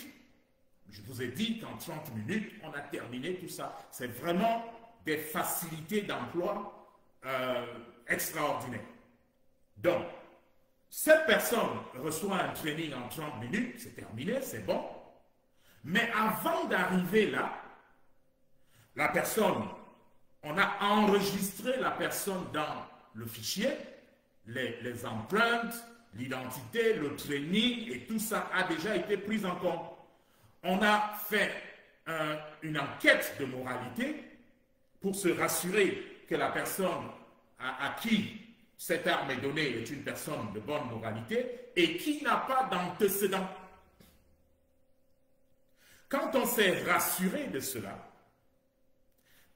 je vous ai dit qu'en 30 minutes, on a terminé tout ça. C'est vraiment des facilités d'emploi extraordinaires. Donc, cette personne reçoit un training en 30 minutes, c'est terminé, c'est bon. Mais avant d'arriver là, la personne, on a enregistré la personne dans le fichier, les empreintes, l'identité, le training et tout ça a déjà été pris en compte. On a fait une enquête de moralité pour se rassurer que la personne à qui cette arme est donnée est une personne de bonne moralité et qui n'a pas d'antécédent. Quand on s'est rassuré de cela,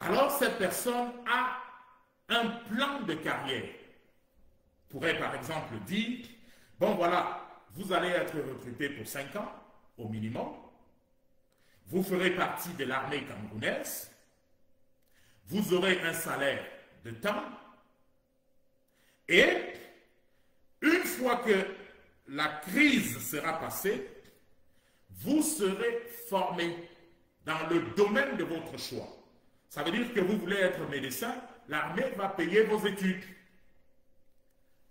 alors cette personne a un plan de carrière. On pourrait par exemple dire, bon voilà, vous allez être recruté pour 5 ans au minimum, vous ferez partie de l'armée camerounaise, vous aurez un salaire de temps, et une fois que la crise sera passée, vous serez formé dans le domaine de votre choix. Ça veut dire que vous voulez être médecin, l'armée va payer vos études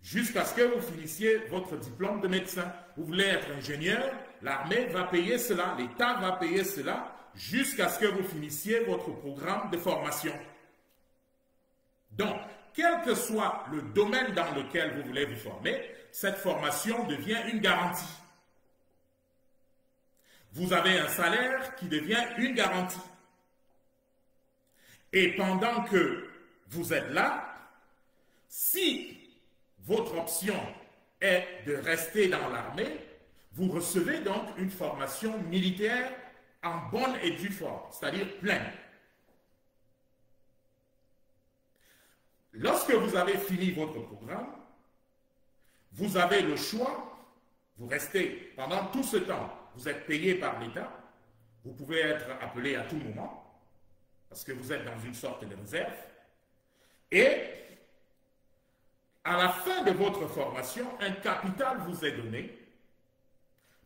jusqu'à ce que vous finissiez votre diplôme de médecin. Vous voulez être ingénieur, l'armée va payer cela, l'État va payer cela jusqu'à ce que vous finissiez votre programme de formation. Donc, quel que soit le domaine dans lequel vous voulez vous former, cette formation devient une garantie. Vous avez un salaire qui devient une garantie. Et pendant que vous êtes là, si votre option est de rester dans l'armée, vous recevez donc une formation militaire en bonne et due forme, c'est-à-dire pleine. Lorsque vous avez fini votre programme, vous avez le choix, vous restez pendant tout ce temps, vous êtes payé par l'État, vous pouvez être appelé à tout moment, parce que vous êtes dans une sorte de réserve, et à la fin de votre formation, un capital vous est donné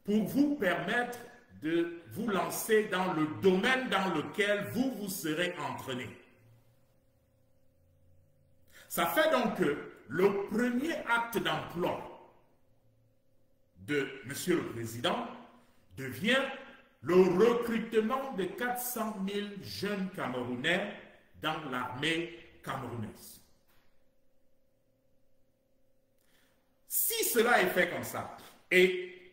pour vous permettre de vous lancer dans le domaine dans lequel vous vous serez entraîné. Ça fait donc que le premier acte d'emploi de M. le Président devient le recrutement de 400 000 jeunes Camerounais dans l'armée camerounaise. Si cela est fait comme ça, et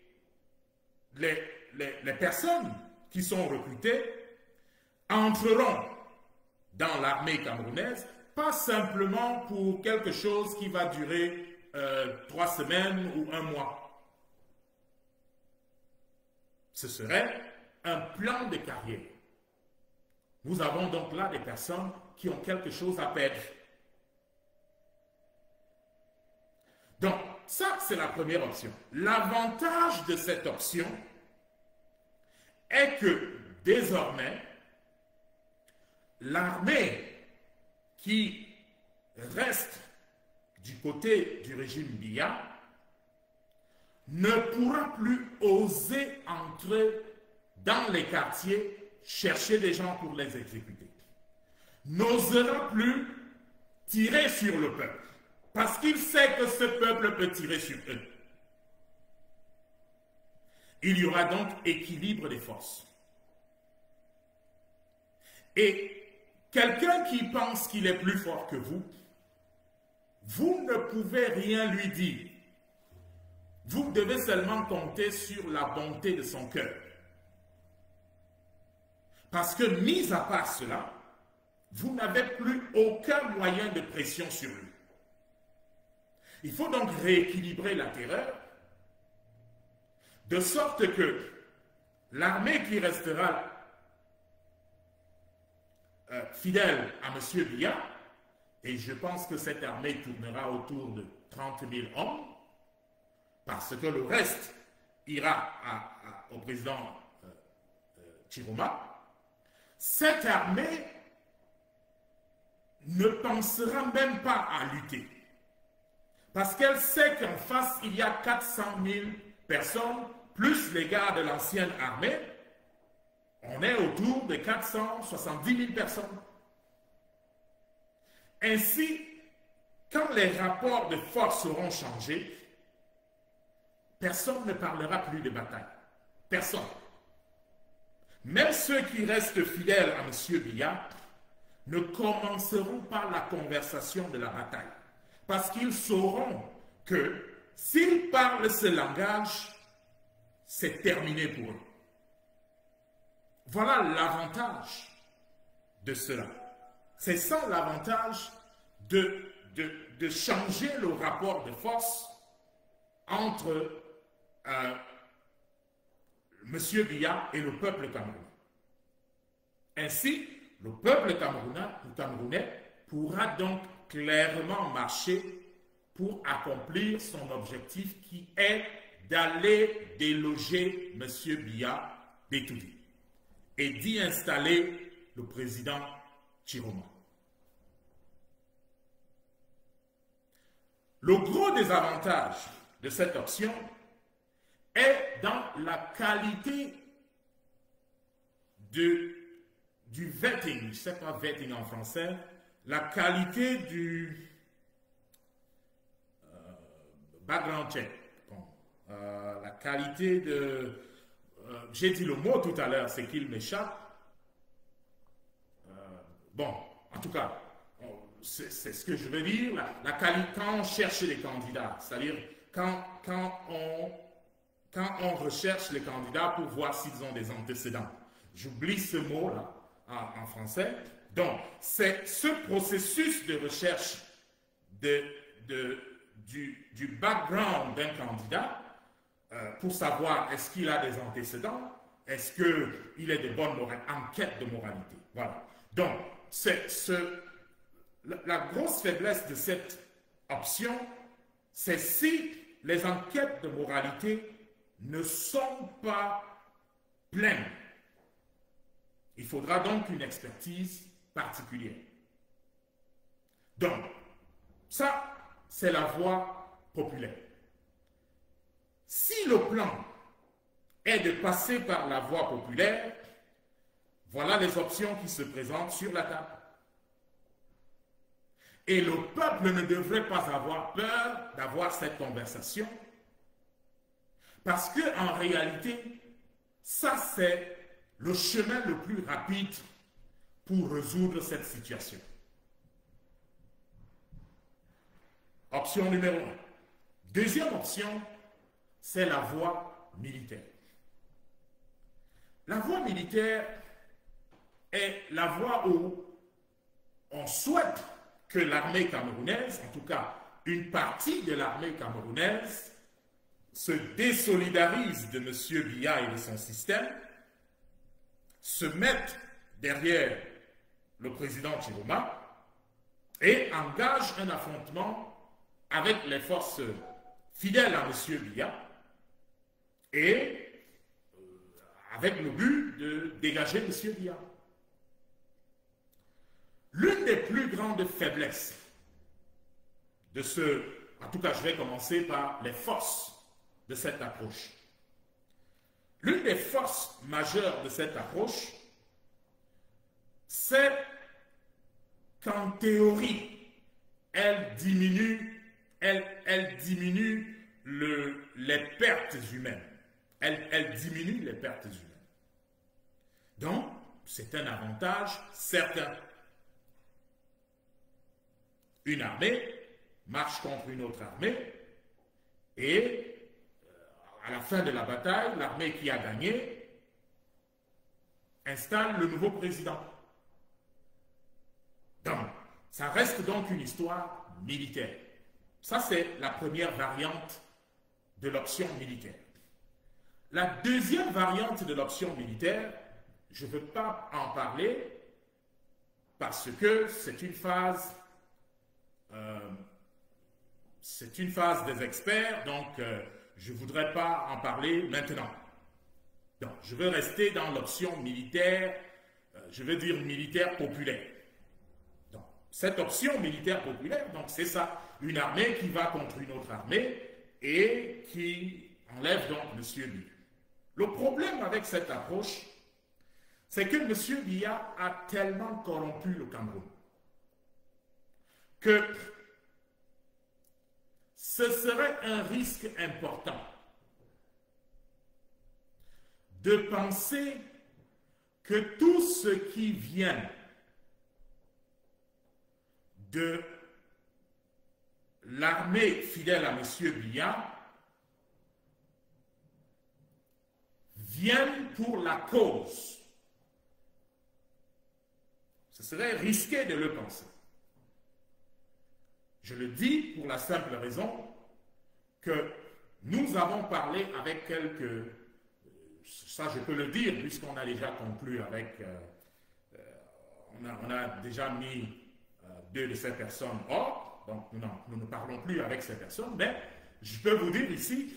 les personnes qui sont recrutées entreront dans l'armée camerounaise, pas simplement pour quelque chose qui va durer 3 semaines ou 1 mois. Ce serait un plan de carrière. Nous avons donc là des personnes qui ont quelque chose à perdre. Donc, ça, c'est la première option. L'avantage de cette option est que désormais, l'armée qui reste du côté du régime Biya ne pourra plus oser entrer dans les quartiers chercher des gens pour les exécuter. N'osera plus tirer sur le peuple parce qu'il sait que ce peuple peut tirer sur eux. Il y aura donc équilibre des forces. Et quelqu'un qui pense qu'il est plus fort que vous, vous ne pouvez rien lui dire. Vous devez seulement compter sur la bonté de son cœur. Parce que, mis à part cela, vous n'avez plus aucun moyen de pression sur lui. Il faut donc rééquilibrer la terreur, de sorte que l'armée qui restera fidèle à M. Biya et je pense que cette armée tournera autour de 30 000 hommes, parce que le reste ira au président Chiroma, cette armée ne pensera même pas à lutter. Parce qu'elle sait qu'en face, il y a 400 000 personnes, plus les gars de l'ancienne armée. On est autour de 470 000 personnes. Ainsi, quand les rapports de force seront changés, personne ne parlera plus de bataille. Personne. Même ceux qui restent fidèles à M. Biya ne commenceront pas la conversation de la bataille. Parce qu'ils sauront que s'ils parlent ce langage, c'est terminé pour eux. Voilà l'avantage de cela. C'est ça l'avantage de changer le rapport de force entre M. Biya et le peuple camerounais. Ainsi, le peuple camerounais pourra donc clairement marcher pour accomplir son objectif qui est d'aller déloger M. Biya d'Etoudi et d'y installer le président Chiroma. Le gros désavantage de cette option est dans la qualité du vetting, je ne sais pas vetting en français, la qualité du background check, bon, la qualité de... j'ai dit le mot tout à l'heure, c'est qu'il m'échappe. Bon, en tout cas, c'est ce que je veux dire, la qualité, quand on cherche les candidats, c'est-à-dire quand on recherche les candidats pour voir s'ils ont des antécédents. J'oublie ce mot-là en français. Donc, c'est ce processus de recherche du background d'un candidat pour savoir est-ce qu'il a des antécédents, est-ce qu'il est de bonne enquête de moralité. Voilà. Donc, la grosse faiblesse de cette option, c'est si les enquêtes de moralité ne sont pas pleines. Il faudra donc une expertise particulière. Donc, ça, c'est la voie populaire. Si le plan est de passer par la voie populaire, voilà les options qui se présentent sur la table. Et le peuple ne devrait pas avoir peur d'avoir cette conversation, parce qu'en réalité, ça c'est le chemin le plus rapide pour résoudre cette situation. Option numéro 1. Deuxième option, c'est la voie militaire. La voie militaire est la voie où on souhaite que l'armée camerounaise, en tout cas une partie de l'armée camerounaise, se désolidarise de M. Biya et de son système, se mette derrière le président Chiroma et engage un affrontement avec les forces fidèles à M. Biya et avec le but de dégager M. Biya. L'une des plus grandes faiblesses de ce... En tout cas, je vais commencer par les forces de cette approche. L'une des forces majeures de cette approche, c'est qu'en théorie, elle diminue les pertes humaines. Elle diminue les pertes humaines. Donc, c'est un avantage certain. Une armée marche contre une autre armée et à la fin de la bataille, l'armée qui a gagné installe le nouveau président. Donc, ça reste donc une histoire militaire. Ça, c'est la première variante de l'option militaire. La deuxième variante de l'option militaire, je ne veux pas en parler parce que c'est une phase c'est une phase des experts, donc je ne voudrais pas en parler maintenant. Donc, je veux rester dans l'option militaire, je veux dire militaire populaire. Donc, cette option militaire populaire, donc c'est ça, une armée qui va contre une autre armée et qui enlève donc M. Biya. Le problème avec cette approche, c'est que M. Biya a tellement corrompu le Cameroun que ce serait un risque important de penser que tout ce qui vient de l'armée fidèle à M. Biya viennent pour la cause. Ce serait risqué de le penser. Je le dis pour la simple raison que nous avons parlé avec quelques... Ça, je peux le dire, puisqu'on a déjà conclu avec... on a déjà mis 2 de ces personnes hors, donc nous ne parlons plus avec ces personnes, mais je peux vous dire ici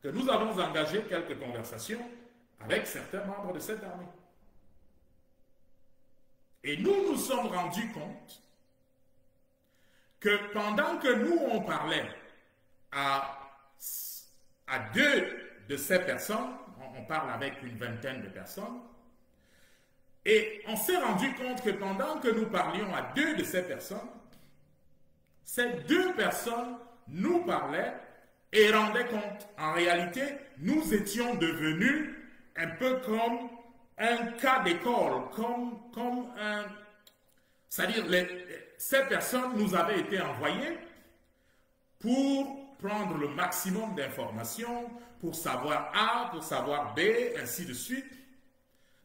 que nous avons engagé quelques conversations avec certains membres de cette armée. Et nous nous sommes rendus compte que pendant que nous, on parlait à 2 de ces personnes, on parle avec une vingtaine de personnes, et on s'est rendu compte que pendant que nous parlions à 2 de ces personnes nous parlaient et rendaient compte. En réalité, nous étions devenus un peu comme un cas d'école, comme un... C'est-à-dire, ces personnes nous avaient été envoyées pour prendre le maximum d'informations, pour savoir A, pour savoir B, ainsi de suite,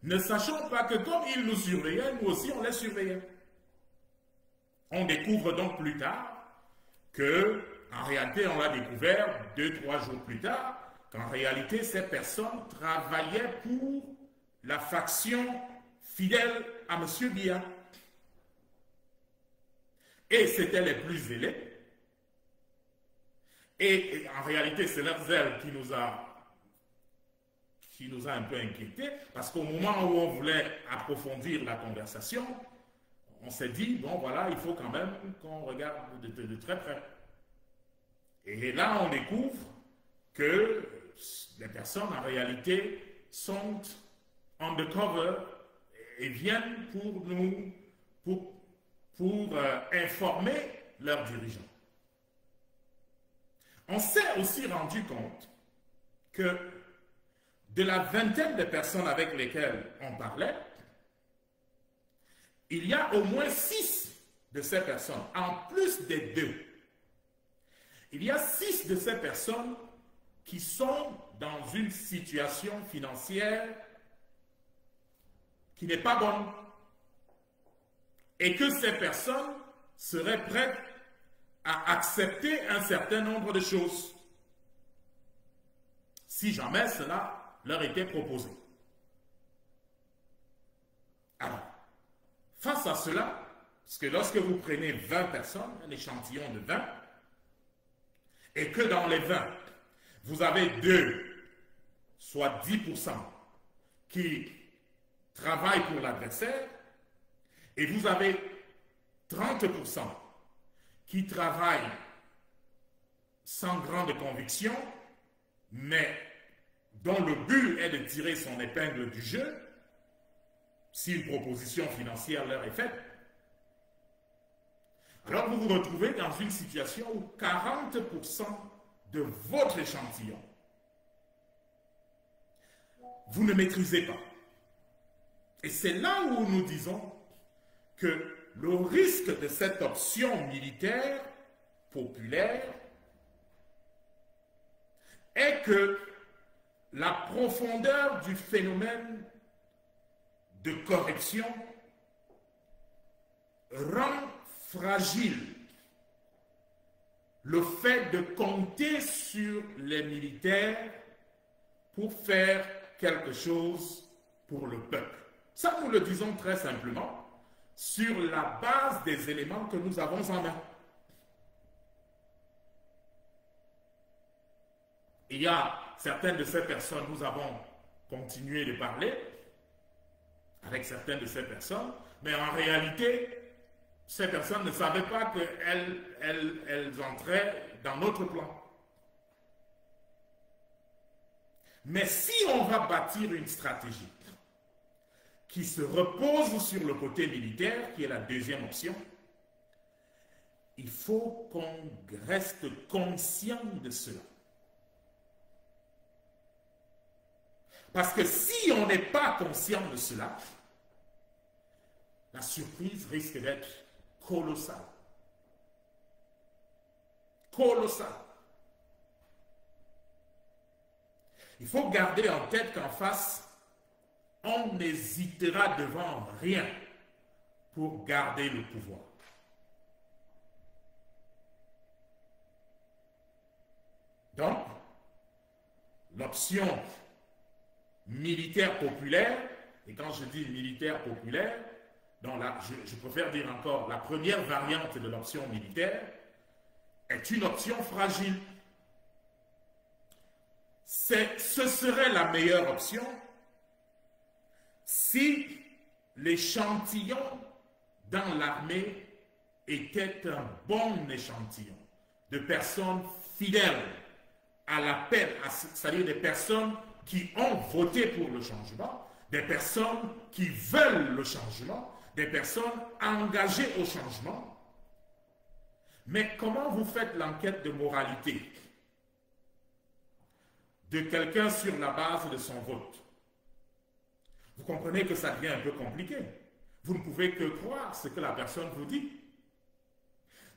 ne sachant pas que comme ils nous surveillaient, nous aussi on les surveillait. On découvre donc plus tard que, en réalité, on l'a découvert 2-3 jours plus tard, qu'en réalité, ces personnes travaillaient pour la faction fidèle à M. Biya. Et c'était les plus zélés. Et en réalité, c'est leur zèle qui nous a un peu inquiétés, parce qu'au moment où on voulait approfondir la conversation, on s'est dit, bon voilà, il faut quand même qu'on regarde de très près. Et là, on découvre que les personnes, en réalité, sont undercover et viennent pour nous, pour informer leurs dirigeants. On s'est aussi rendu compte que de la vingtaine de personnes avec lesquelles on parlait, il y a au moins 6 de ces personnes, en plus des 2. Il y a 6 de ces personnes qui sont dans une situation financière qui n'est pas bonne. Et que ces personnes seraient prêtes à accepter un certain nombre de choses si jamais cela leur était proposé. Alors, face à cela, parce que lorsque vous prenez 20 personnes, un échantillon de 20, et que dans les 20, vous avez 2, soit 10%, qui travaillent pour l'adversaire, et vous avez 30% qui travaillent sans grande conviction, mais dont le but est de tirer son épingle du jeu, si une proposition financière leur est faite, alors vous vous retrouvez dans une situation où 40% de votre échantillon, vous ne maîtrisez pas. Et c'est là où nous disons que le risque de cette option militaire populaire est que la profondeur du phénomène de corruption rend fragile le fait de compter sur les militaires pour faire quelque chose pour le peuple. Ça, nous le disons très simplement. sur la base des éléments que nous avons en main. Il y a certaines de ces personnes, nous avons continué de parler avec certaines de ces personnes, mais en réalité, ces personnes ne savaient pas qu'elles entraient dans notre plan. Mais si on va bâtir une stratégie qui se repose sur le côté militaire, qui est la deuxième option, il faut qu'on reste conscient de cela. Parce que si on n'est pas conscient de cela, la surprise risque d'être colossale. Colossale. Il faut garder en tête qu'en face, on n'hésitera devant rien pour garder le pouvoir. Donc, l'option militaire populaire, et quand je dis militaire populaire, donc là, je préfère dire encore, la première variante de l'option militaire est une option fragile. Ce serait la meilleure option si l'échantillon dans l'armée était un bon échantillon de personnes fidèles à l'appel, c'est-à-dire des personnes qui ont voté pour le changement, des personnes qui veulent le changement, des personnes engagées au changement. Mais comment vous faites l'enquête de moralité de quelqu'un sur la base de son vote? Vous comprenez que ça devient un peu compliqué. Vous ne pouvez que croire ce que la personne vous dit.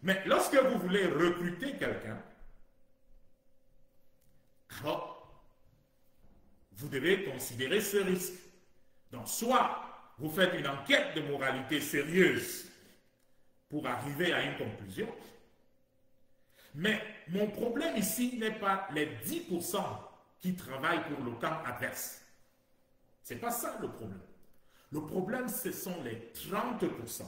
Mais lorsque vous voulez recruter quelqu'un, alors, vous devez considérer ce risque. Donc, soit vous faites une enquête de moralité sérieuse pour arriver à une conclusion, mais mon problème ici n'est pas les 10% qui travaillent pour le camp adverse. Ce n'est pas ça le problème. Le problème, ce sont les 30%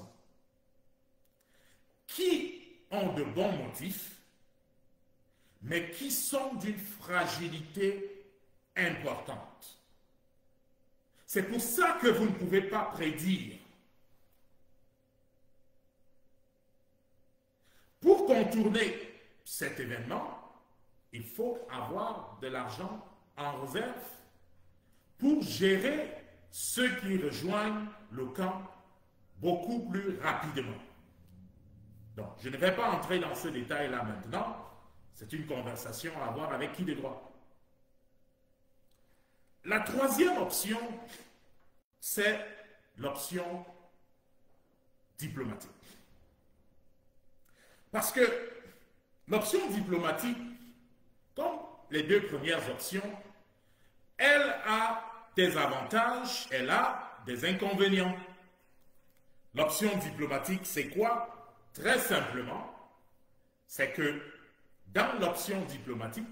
qui ont de bons motifs, mais qui sont d'une fragilité importante. C'est pour ça que vous ne pouvez pas prédire. Pour contourner cet événement, il faut avoir de l'argent en réserve pour gérer ceux qui rejoignent le camp beaucoup plus rapidement. Donc, je ne vais pas entrer dans ce détail-là maintenant. C'est une conversation à avoir avec qui de droit. La troisième option, c'est l'option diplomatique. Parce que l'option diplomatique, comme les deux premières options, elle a des avantages, elle a des inconvénients. L'option diplomatique, c'est quoi? Très simplement, c'est que dans l'option diplomatique,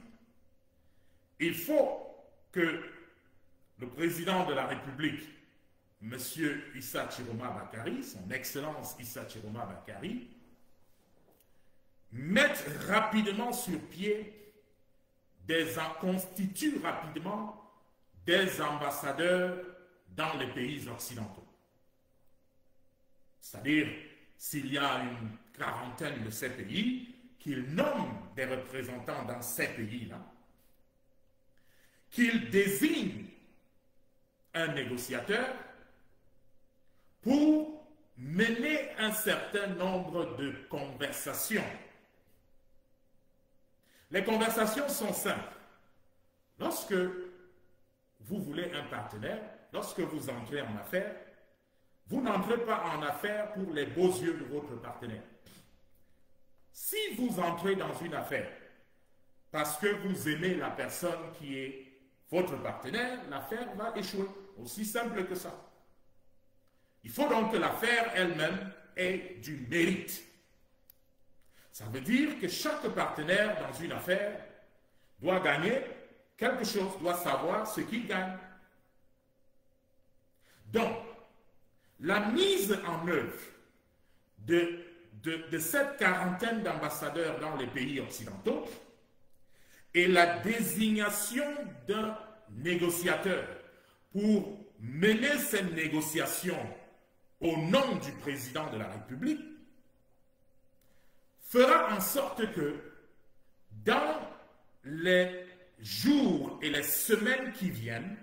il faut que le président de la République, M. Issa Chiroma Bakary, son Excellence Issa Chiroma Bakary, mette rapidement sur pied constitue rapidement des ambassadeurs dans les pays occidentaux. C'est-à-dire, s'il y a une quarantaine de ces pays, qu'il nomme des représentants dans ces pays-là, qu'il désigne un négociateur pour mener un certain nombre de conversations. Les conversations sont simples. Lorsque vous voulez un partenaire, lorsque vous entrez en affaires, vous n'entrez pas en affaires pour les beaux yeux de votre partenaire. Si vous entrez dans une affaire parce que vous aimez la personne qui est votre partenaire, l'affaire va échouer. Aussi simple que ça. Il faut donc que l'affaire elle-même ait du mérite. Ça veut dire que chaque partenaire dans une affaire doit gagner quelque chose, doit savoir ce qu'il gagne. Donc, la mise en œuvre de cette quarantaine d'ambassadeurs dans les pays occidentaux et la désignation d'un négociateur pour mener ces négociations au nom du président de la République fera en sorte que dans les jours et les semaines qui viennent,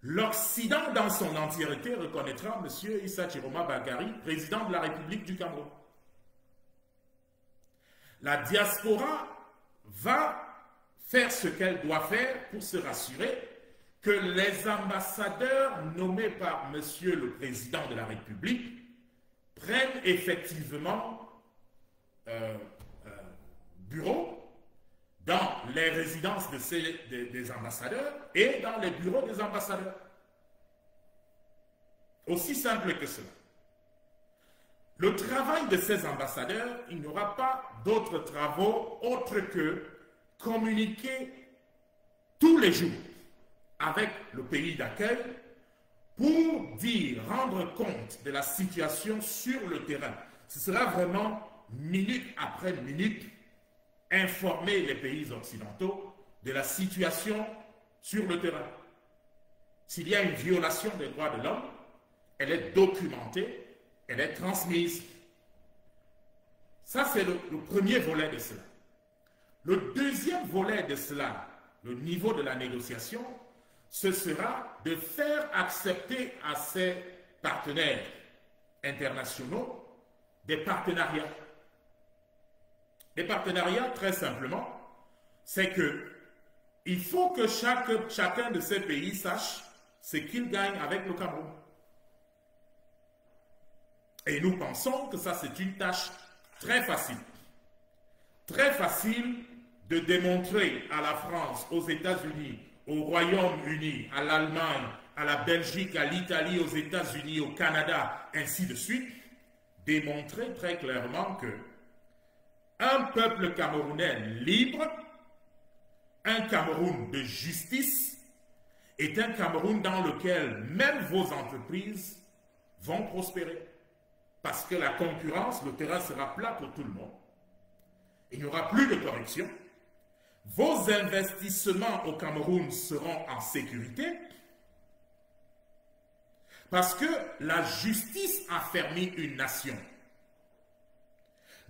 l'Occident dans son entièreté reconnaîtra M. Issa Chiroma Bakary, président de la République du Cameroun. La diaspora va faire ce qu'elle doit faire pour se rassurer que les ambassadeurs nommés par M. le Président de la République prennent effectivement bureau dans les résidences des ambassadeurs et dans les bureaux des ambassadeurs. Aussi simple que cela. Le travail de ces ambassadeurs, il n'y aura pas d'autres travaux autres que communiquer tous les jours avec le pays d'accueil pour rendre compte de la situation sur le terrain. Ce sera vraiment minute après minute informer les pays occidentaux de la situation sur le terrain. S'il y a une violation des droits de l'homme, elle est documentée, elle est transmise. Ça, c'est le premier volet de cela. Le deuxième volet de cela, le niveau de la négociation, ce sera de faire accepter à ces partenaires internationaux des partenariats. Les partenariats, très simplement, c'est que il faut que chacun de ces pays sache ce qu'il gagne avec le Cameroun. Et nous pensons que ça, c'est une tâche très facile. Très facile de démontrer à la France, aux États-Unis, au Royaume-Uni, à l'Allemagne, à la Belgique, à l'Italie, aux États-Unis, au Canada, ainsi de suite, démontrer très clairement que un peuple camerounais libre, un Cameroun de justice, est un Cameroun dans lequel même vos entreprises vont prospérer. Parce que la concurrence, le terrain sera plat pour tout le monde. Il n'y aura plus de corruption. Vos investissements au Cameroun seront en sécurité parce que la justice affermit une nation.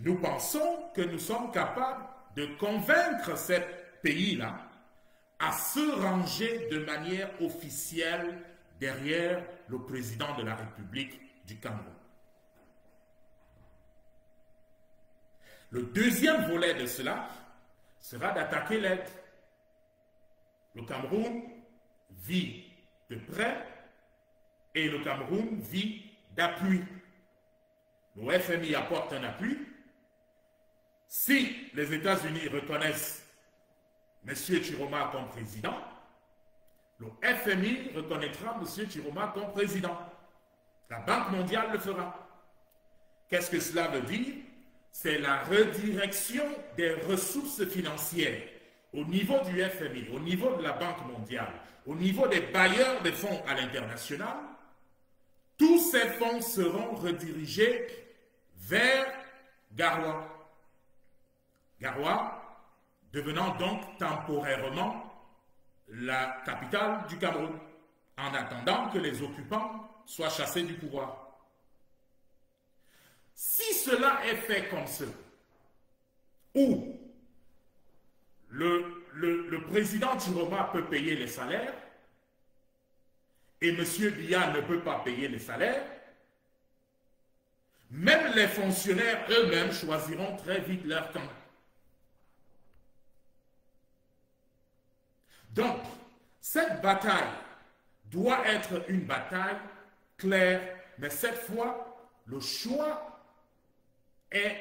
Nous pensons que nous sommes capables de convaincre ces pays-là à se ranger de manière officielle derrière le président de la République du Cameroun. Le deuxième volet de cela sera d'attaquer l'aide. Le Cameroun vit de près et le Cameroun vit d'appui. Le FMI apporte un appui. Si les États-Unis reconnaissent M. Chiroma comme président, le FMI reconnaîtra M. Chiroma comme président. La Banque mondiale le fera. Qu'est-ce que cela veut dire? C'est la redirection des ressources financières au niveau du FMI, au niveau de la Banque mondiale, au niveau des bailleurs de fonds à l'international. Tous ces fonds seront redirigés vers Garoua. Garoua devenant donc temporairement la capitale du Cameroun, en attendant que les occupants soient chassés du pouvoir. Si cela est fait comme cela, où le président Chiroma peut payer les salaires et M. Biya ne peut pas payer les salaires, même les fonctionnaires eux-mêmes choisiront très vite leur camp. Donc, cette bataille doit être une bataille claire, mais cette fois, le choix est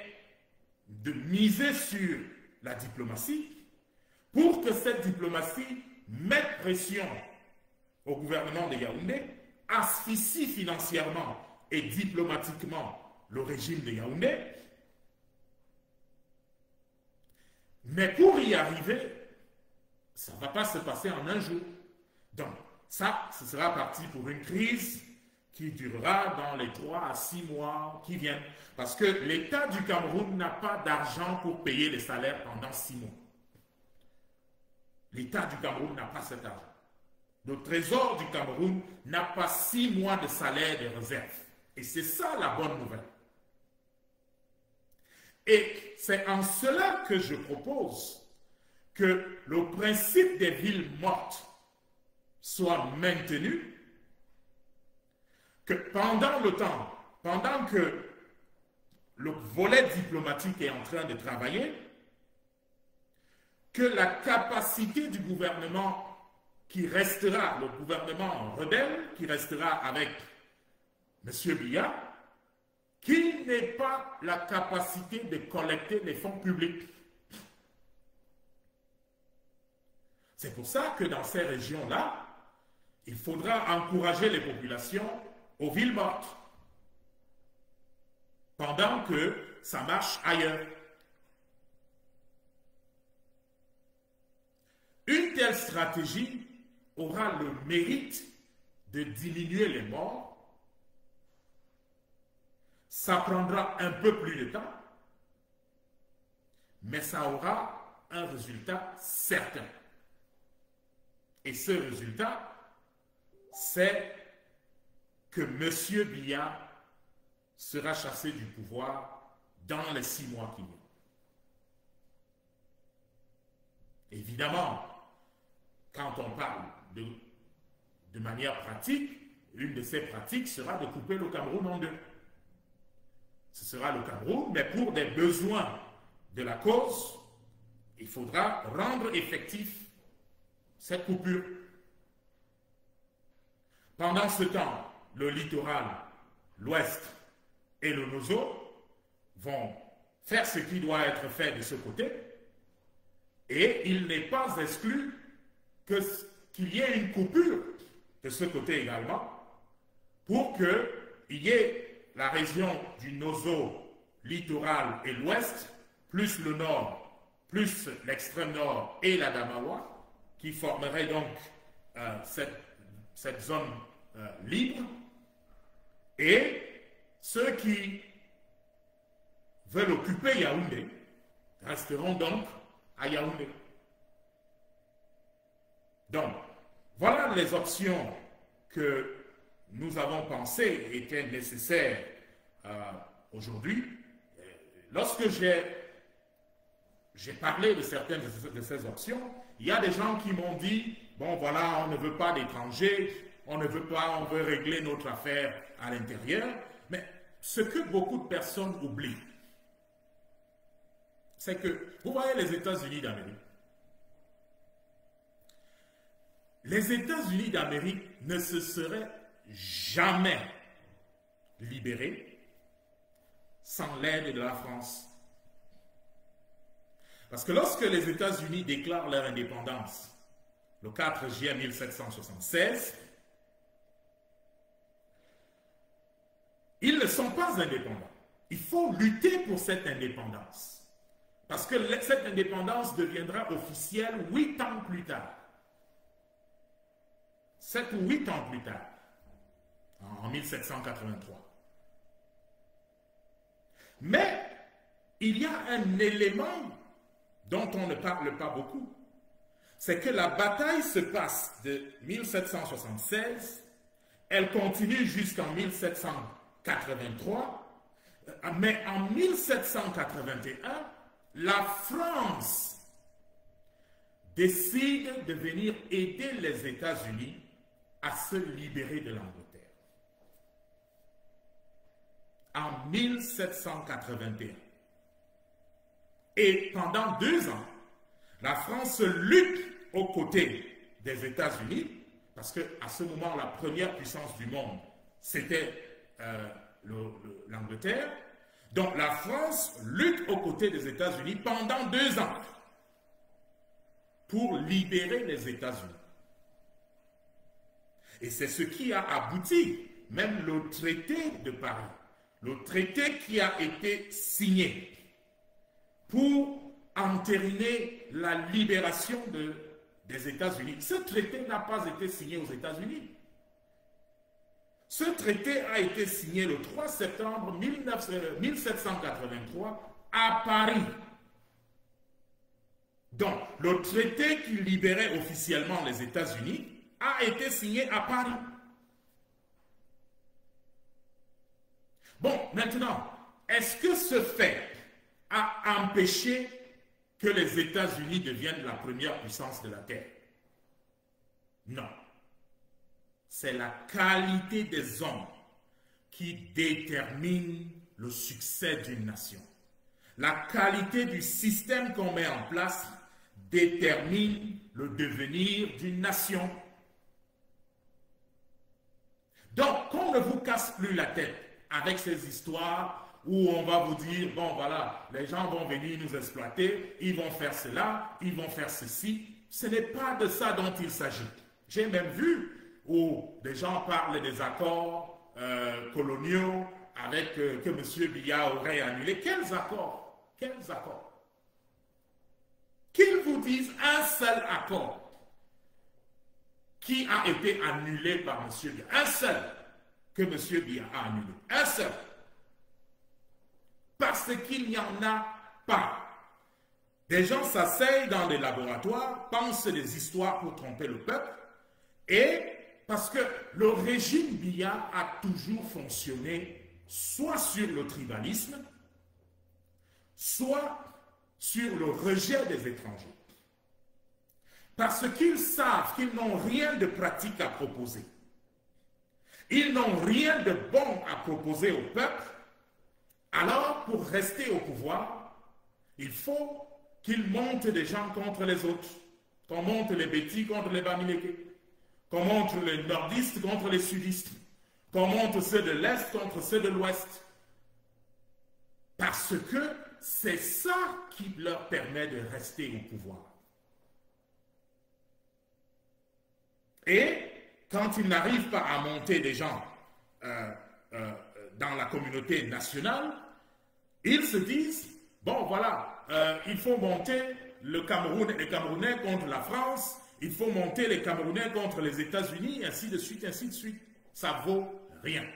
de miser sur la diplomatie pour que cette diplomatie mette pression au gouvernement de Yaoundé, asphyxie financièrement et diplomatiquement le régime de Yaoundé. Mais pour y arriver, ça ne va pas se passer en un jour. Donc, ça, ce sera parti pour une crise qui durera dans les 3 à 6 mois qui viennent. Parce que l'État du Cameroun n'a pas d'argent pour payer les salaires pendant 6 mois. L'État du Cameroun n'a pas cet argent. Le Trésor du Cameroun n'a pas 6 mois de salaire de réserve. Et c'est ça la bonne nouvelle. Et c'est en cela que je propose que le principe des villes mortes soit maintenu, que pendant le temps, pendant que le volet diplomatique est en train de travailler, que la capacité du gouvernement qui restera, le gouvernement rebelle, qui restera avec M. Biya, qu'il n'ait pas la capacité de collecter les fonds publics. C'est pour ça que dans ces régions-là, il faudra encourager les populations aux villes mortes, pendant que ça marche ailleurs. Une telle stratégie aura le mérite de diminuer les morts. Ça prendra un peu plus de temps, mais ça aura un résultat certain. Et ce résultat, c'est que M. Biya sera chassé du pouvoir dans les 6 mois qui viennent. Évidemment, quand on parle de manière pratique, une de ces pratiques sera de couper le Cameroun en deux. Ce sera le Cameroun, mais pour des besoins de la cause, il faudra rendre effectif cette coupure. Pendant ce temps, le littoral, l'ouest et le Nozo vont faire ce qui doit être fait de ce côté, et il n'est pas exclu qu'il y ait une coupure de ce côté également, pour qu'il y ait la région du Nozo, littoral et l'ouest, plus le nord, plus l'extrême nord et la Damawa, qui formerait donc cette zone libre, et ceux qui veulent occuper Yaoundé resteront donc à Yaoundé. Donc, voilà les options que nous avons pensé étaient nécessaires aujourd'hui. Lorsque j'ai parlé de certaines de ces options, il y a des gens qui m'ont dit, bon voilà, on ne veut pas d'étrangers, on ne veut pas, on veut régler notre affaire à l'intérieur. Mais ce que beaucoup de personnes oublient, c'est que, vous voyez les États-Unis d'Amérique. Les États-Unis d'Amérique ne se seraient jamais libérés sans l'aide de la France. Parce que lorsque les États-Unis déclarent leur indépendance, le 4 juillet 1776, ils ne sont pas indépendants. Il faut lutter pour cette indépendance. Parce que cette indépendance deviendra officielle 8 ans plus tard. 7 ou 8 ans plus tard, en 1783. Mais il y a un élément dont on ne parle pas beaucoup. C'est que la bataille se passe de 1776, elle continue jusqu'en 1783, mais en 1781, la France décide de venir aider les États-Unis à se libérer de l'Angleterre. En 1781. Et pendant 2 ans, la France lutte aux côtés des États-Unis, parce qu'à ce moment, la première puissance du monde, c'était l'Angleterre. Donc la France lutte aux côtés des États-Unis pendant 2 ans pour libérer les États-Unis. Et c'est ce qui a abouti, même le traité de Paris, le traité qui a été signé pour entériner la libération des États-Unis. Ce traité n'a pas été signé aux États-Unis. Ce traité a été signé le 3 septembre 1783 à Paris. Donc, le traité qui libérait officiellement les États-Unis a été signé à Paris. Bon, maintenant, est-ce que ce fait a empêché que les États-Unis deviennent la première puissance de la Terre? Non. C'est la qualité des hommes qui détermine le succès d'une nation. La qualité du système qu'on met en place détermine le devenir d'une nation. Donc, qu'on ne vous casse plus la tête avec ces histoires où on va vous dire, bon voilà, les gens vont venir nous exploiter, ils vont faire cela, ils vont faire ceci. Ce n'est pas de ça dont il s'agit. J'ai même vu où des gens parlent des accords coloniaux avec que M. Biya aurait annulé. Quels accords? Quels accords? Qu'ils vous disent un seul accord qui a été annulé par M. Biya. Un seul que M. Biya a annulé. Un seul. Parce qu'il n'y en a pas. Des gens s'asseyent dans des laboratoires, pensent des histoires pour tromper le peuple, et parce que le régime Biya a toujours fonctionné soit sur le tribalisme, soit sur le rejet des étrangers. Parce qu'ils savent qu'ils n'ont rien de pratique à proposer. Ils n'ont rien de bon à proposer au peuple. Alors, pour rester au pouvoir, il faut qu'ils montent des gens contre les autres. Qu'on monte les Bétis contre les Bamileke. Qu'on monte les nordistes contre les sudistes. Qu'on monte ceux de l'Est contre ceux de l'Ouest. Parce que c'est ça qui leur permet de rester au pouvoir. Et quand ils n'arrivent pas à monter des gens dans la communauté nationale, ils se disent, bon voilà, il faut monter les Camerounais contre la France, il faut monter les Camerounais contre les États-Unis, ainsi de suite, ainsi de suite. Ça vaut rien.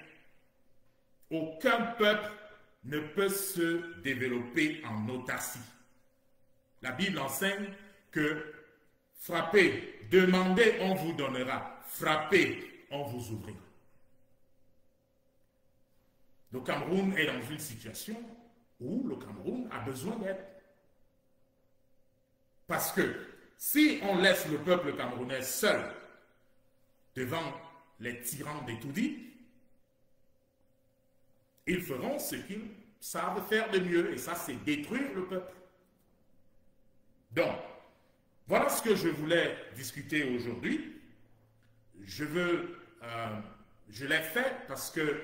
Aucun peuple ne peut se développer en autarcie. La Bible enseigne que frappez, demandez, on vous donnera. Frappez, on vous ouvrira. Le Cameroun est dans une situation où le Cameroun a besoin d'aide. Parce que si on laisse le peuple camerounais seul devant les tyrans d'Etoudi, ils feront ce qu'ils savent faire de mieux, et ça, c'est détruire le peuple. Donc, voilà ce que je voulais discuter aujourd'hui. Je l'ai fait parce que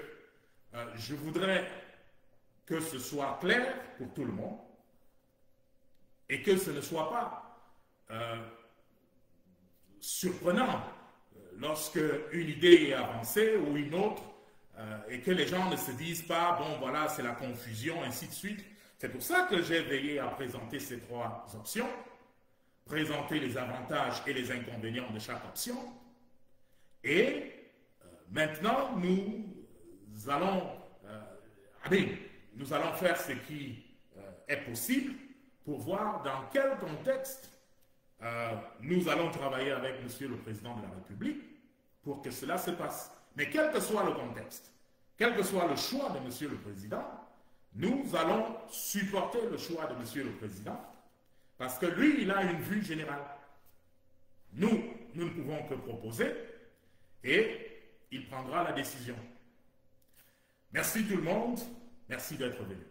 je voudrais que ce soit clair pour tout le monde et que ce ne soit pas surprenant lorsque une idée est avancée ou une autre et que les gens ne se disent pas, bon voilà, c'est la confusion, ainsi de suite. C'est pour ça que j'ai veillé à présenter ces trois options, présenter les avantages et les inconvénients de chaque option. Et maintenant, nous allons faire ce qui est possible pour voir dans quel contexte nous allons travailler avec Monsieur le Président de la République pour que cela se passe. Mais quel que soit le contexte, quel que soit le choix de Monsieur le Président, nous allons supporter le choix de Monsieur le Président parce que lui, il a une vue générale. Nous ne pouvons que proposer et il prendra la décision. Merci tout le monde, merci d'être venu.